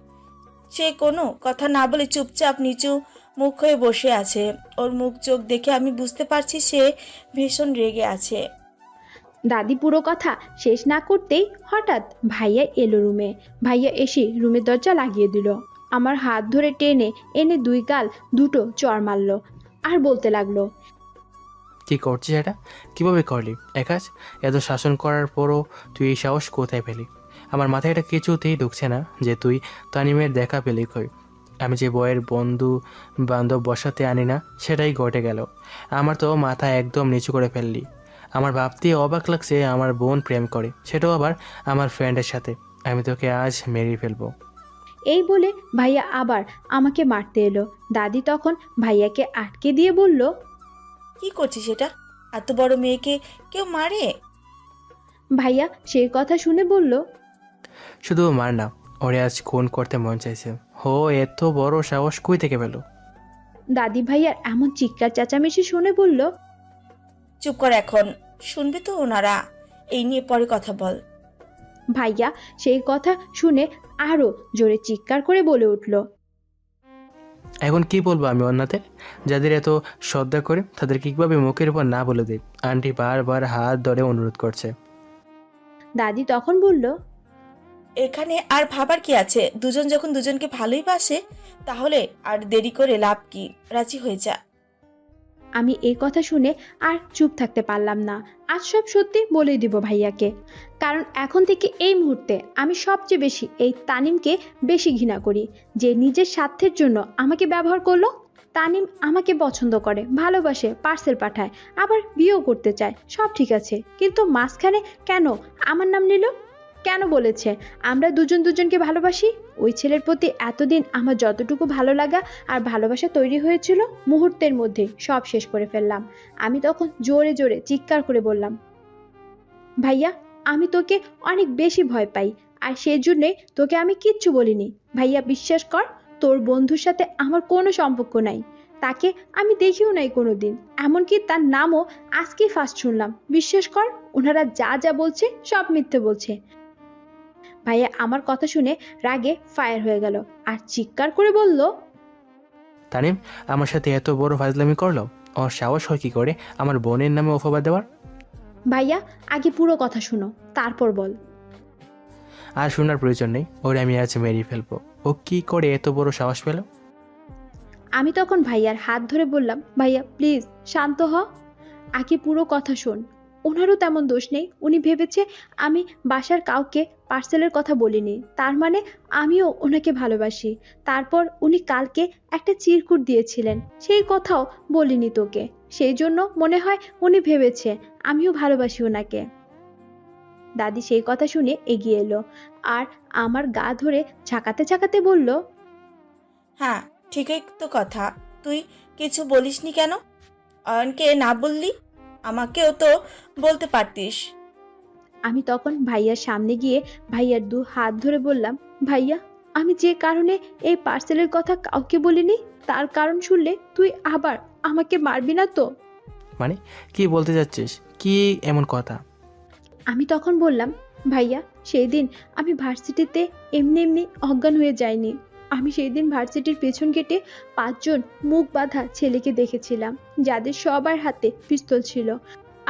সে কোনো কথা না বলে চুপচাপ নিচু মুখ হয়ে বসে আছে। ওর মুখ চোখ দেখে আমি বুঝতে পারছি সে ভীষণ রেগে আছে। দাদি পুরো কথা শেষ না করতেই হঠাৎ ভাইয়া এলো রুমে। ভাইয়া এসে রুমের দরজা লাগিয়ে দিল। আমার হাত ধরে টেনে এনে দুই গাল দুটো চড় মারলো আর বলতে লাগলো, কি করছিস এটা? কিভাবে করলি একাজ? এত শাসন করার পরও তুই এই সাহস কোথায় পেলি? আমার মাথায় এটা কিছুতেই ঢুকছে না যে তুই তানিমের দেখা পেলি কই। আমি যে বয়ের বন্ধু বান্ধব বসাতে আনি না সেটাই ঘটে গেল। আমার তো মাথা একদম নিচু করে ফেললি। আমার ভাবতে অবাক লাগছে আমার বোন প্রেম করে, সেটাও আবার আমার ফ্রেন্ডের সাথে। আমি তোকে আজ মেরে ফেলবো। এই বলে ভাইয়া আবার আমাকে মারতে এলো। দাদি তখন ভাইয়াকে আটকে দিয়ে বলল, কি করছিস এটা? এত বড় মেয়েকে কেউ মারে? ভাইয়া সেই কথা শুনে বলল, শুধু মার না, ওরে আজ খুন করতে মন চাইছে। হো, এত বড় সাহস কই থেকে পেল? দাদি ভাইয়ার এমন চিৎকার চেঁচামেচি শুনে বলল, চুপ কর এখন, শুনবি তো ওনারা। এই নিয়ে পরে কথা বল। ভাইয়া সেই কথা শুনে আরো জোরে চিৎকার করে বলে উঠল, এখন কি বলবো আমি অন্যদের? যাদের এত শ্রদ্ধা করে তাদেরকে কিভাবে মুখের উপর না বলে দিই? আন্টি বারবার হাত ধরে অনুরোধ করছে। দাদি তখন বলল, এখানে আর ভাবার কি আছে? দুজন যখন দুজনকে ভালোই বাসে তাহলে আর দেরি করে লাভ কি? রাজি হয়ে যা। আমি এই কথা শুনে আর চুপ থাকতে পারলাম না। আজ সব সত্যি বলেই দিব ভাইয়াকে। কারণ এখন থেকে এই মুহূর্তে আমি সবচেয়ে বেশি এই তানিমকে বেশি ঘৃণা করি, যে নিজের স্বার্থের জন্য আমাকে ব্যবহার করলো। তানিম আমাকে পছন্দ করে, ভালোবাসে, পার্সেল পাঠায়, আবার বিয়েও করতে চায়, সব ঠিক আছে, কিন্তু মাঝখানে কেন আমার নাম নিল? কেন বলেছে আমরা দুজন দুজনকে ভালোবাসি? ওই ছেলের প্রতি এতদিন আমার যতটুকু ভালো লাগা আর ভালোবাসা তৈরি হয়েছিল, মুহূর্তের মধ্যে সব শেষ করে ফেললাম। আমি তখন জোরে জোরে চিৎকার করে বললাম, ভাইয়া আমি তোকে অনেক বেশি ভয় পাই, আর সেই জন্যে তোকে আমি কিচ্ছু বলিনি। ভাইয়া বিশ্বাস কর, তোর বন্ধুর সাথে আমার কোনো সম্পর্ক নাই। তাকে আমি দেখিও নাই কোনোদিন, এমনকি তার নামও আজকেই ফার্স্ট শুনলাম। বিশ্বাস কর, ওনারা যা যা বলছে সব মিথ্যে বলছে। ভাইয়া আমার কথা শুনে রাগে ফায়ার হয়ে গেল আর চিৎকার করে বলল, তানিম আমার সাথে এত বড় ফাজলামি করলো? ওর সাহস হয় কি করে আমার বোনের নামে অপবাদ দেওয়ার? ভাইয়া আগে পুরো কথা শুনো, তারপর বল। আর শোনার প্রয়োজন নেই, ওরে আমি আজ মেরে ফেলবো। ও কি করে এত বড় সাহস পেল? আমি তখন ভাইয়ার হাত ধরে বললাম, ভাইয়া প্লিজ শান্ত হ, আগে পুরো কথা শোন। ওনারও তেমন দোষ নেই। উনি ভেবেছে আমি বাসার কাউকে পার্সেলের কথা বলিনি, তার মানে আমিও ওনাকে ভালোবাসি। তারপর উনি কালকে একটা চিরকুট দিয়েছিলেন, সেই কথাও বলিনি তোকে। সেই জন্য মনে হয় উনি ভেবেছে আমিও ভালোবাসি ওনাকে। দাদি সেই কথা শুনে এগিয়ে এলো আর আমার গা ধরে ঝাঁকাতে ঝাঁকাতে বলল, হ্যাঁ ঠিকই তো কথা, তুই কিছু বলিসনি কেন? অয়নকে না বললি? আমাকেও তো বলতে পারতিস। আমি তখন ভাইয়ার সামনে গিয়ে ভাইয়ার দু হাত ধরে বললাম, ভাইয়া আমি যে কারণে এই পার্সেলের কথা কাউকে বলিনি, তার কারণ শুনলে তুই আবার আমাকে মারবি না তো? মানে কি বলতে যাচ্ছিস? কি এমন কথা? আমি তখন বললাম, ভাইয়া সেই দিন আমি ভার্সিটিতে এমনি এমনি অজ্ঞান হয়ে যাইনি। আমি সেই দিন ভার্সিটির পেছন গেটে 5 জন মুখ বাঁধা ছেলেকে দেখেছিলাম, যাদের সবার হাতে পিস্তল ছিল।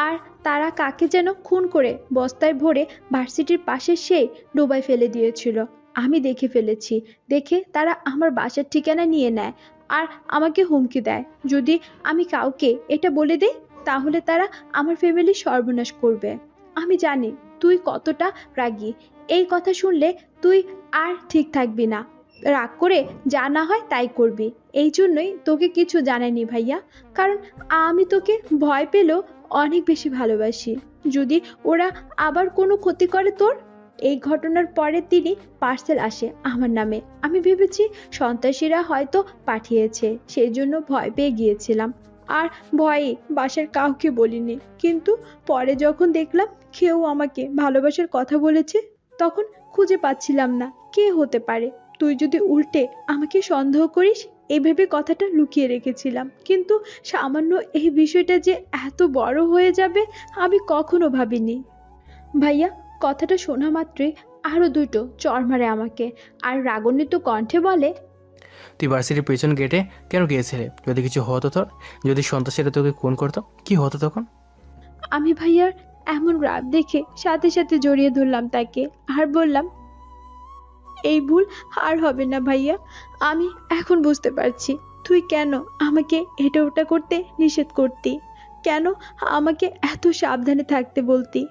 আর তারা কাকে যেন খুন করে বস্তায় ভরে ভার্সিটির পাশে সেই ডোবায় ফেলে দিয়েছিল। আমি দেখে ফেলেছি। দেখে তারা আমার বাসার ঠিকানা নিয়ে নেয় আর আমাকে হুমকি দেয়, যদি আমি কাউকে এটা বলে দেই তাহলে তারা আমার ফ্যামিলির সর্বনাশ করবে। আমি জানি তুই কতটা রাগী। এই কথা শুনলে তুই আর ঠিক থাকবি না। রাগ করে যা না হয় তাই করবি। এই জন্যই তোকে কিছু জানাইনি ভাইয়া, কারণ আমি তোকে ভয় পেলেও অনেক বেশি ভালোবাসি। যদি ওরা আবার কোনো ক্ষতি করে তোর। এই ঘটনার পরের দিনই পার্সেল আসে আমার নামে। আমি ভেবেছি সন্ত্রাসীরা হয়তো পাঠিয়েছে, সেই জন্য ভয় পেয়ে গিয়েছিলাম, আর ভয়ে বাসার কাউকে বলিনি। কিন্তু পরে যখন দেখলাম কেউ আমাকে ভালোবাসার কথা বলেছে, তখন খুঁজে পাচ্ছিলাম না কে হতে পারে। তুই যদি উল্টে আমাকে সন্দেহ করিস এই ভেবে কথাটা লুকিয়ে রেখেছিলাম, কিন্তু সামান্য এই বিষয়টা যে এত বড় হয়ে যাবে আমি কখনো ভাবিনি। ভাইয়া কথাটা শোনা মাত্রই আরো দুটো চড় মারে আমাকে, আর রাগান্বিত কণ্ঠে বলে, তুই ভার্সিটির পেছন গেটে কেন গিয়েছিলে? যদি কিছু হতো তোর, যদি সন্ত্রাসীরা তোকে খুন করতো, কি হতো তখন? আমি ভাইয়ার এমন রাগ দেখে সাথে সাথে জড়িয়ে ধরলাম তাকে, আর বললাম, এই ভুল আর হবে না ভাইয়া। আমি এখন বুঝতে পারছি তুই কেন আমাকে এটা ওটা করতে নিষেধ করতি, কেন আমাকে এত সাবধানে থাকতে বলতি।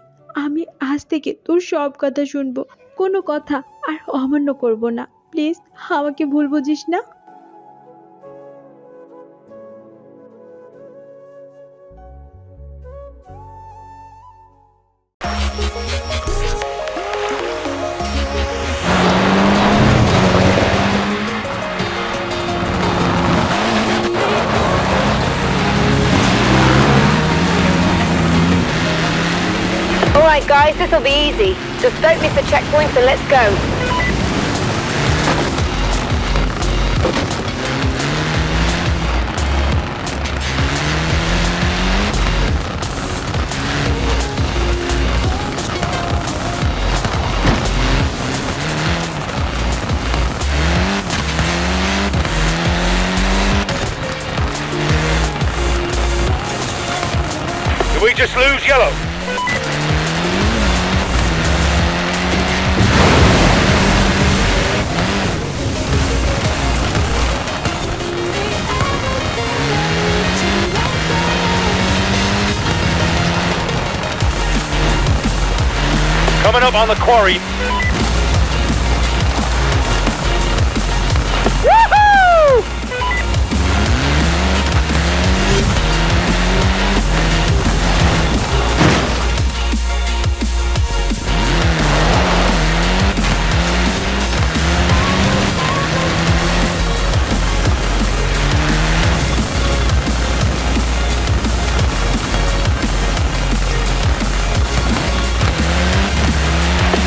আমি আজ থেকে তোর সব কথা শুনবো, কোনো কথা আর অমান্য করব না। প্লিজ আমাকে ভুল বুঝিস না। Alright guys, this'll be easy. Just don't miss the checkpoints and let's go. Did we just lose yellow? Coming up on the quarry. Woohoo!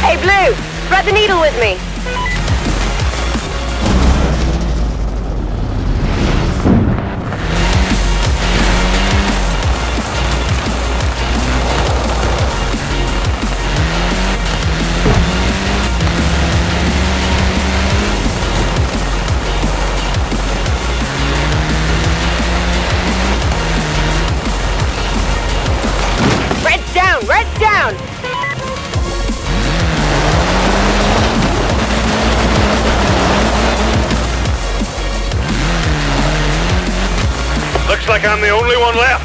Hey Blue, thread the needle with me. Red down, red down. Looks like I'm the only one left.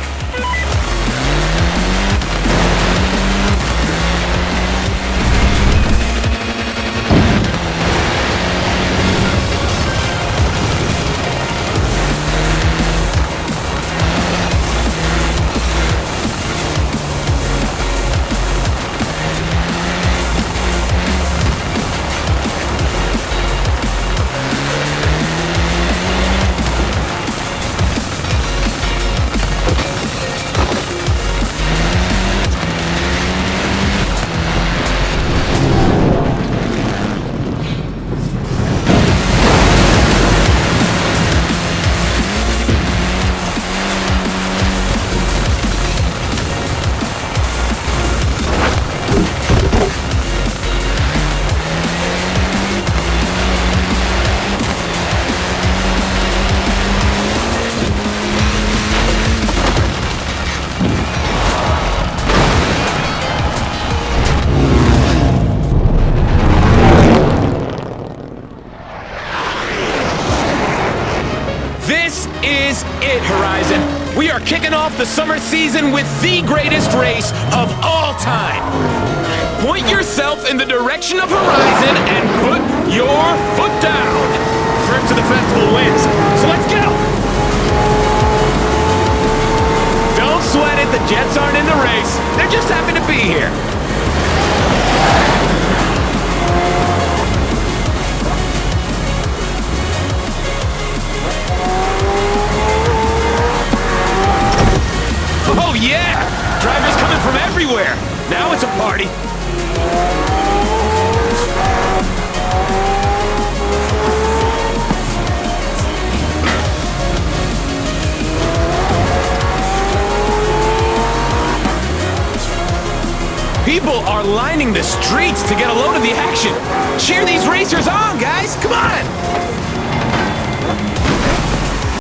This is it, Horizon. We are kicking off the summer season with the greatest race of all time. Point yourself in the direction of Horizon and put your foot down. rest of the festival wins. So let's go! Don't sweat it, the Jets aren't in the race. They're just happy to be here. Oh yeah! Drivers coming from everywhere. Now it's a party. People are lining the streets to get a load of the action. Cheer these racers on, guys! Come on!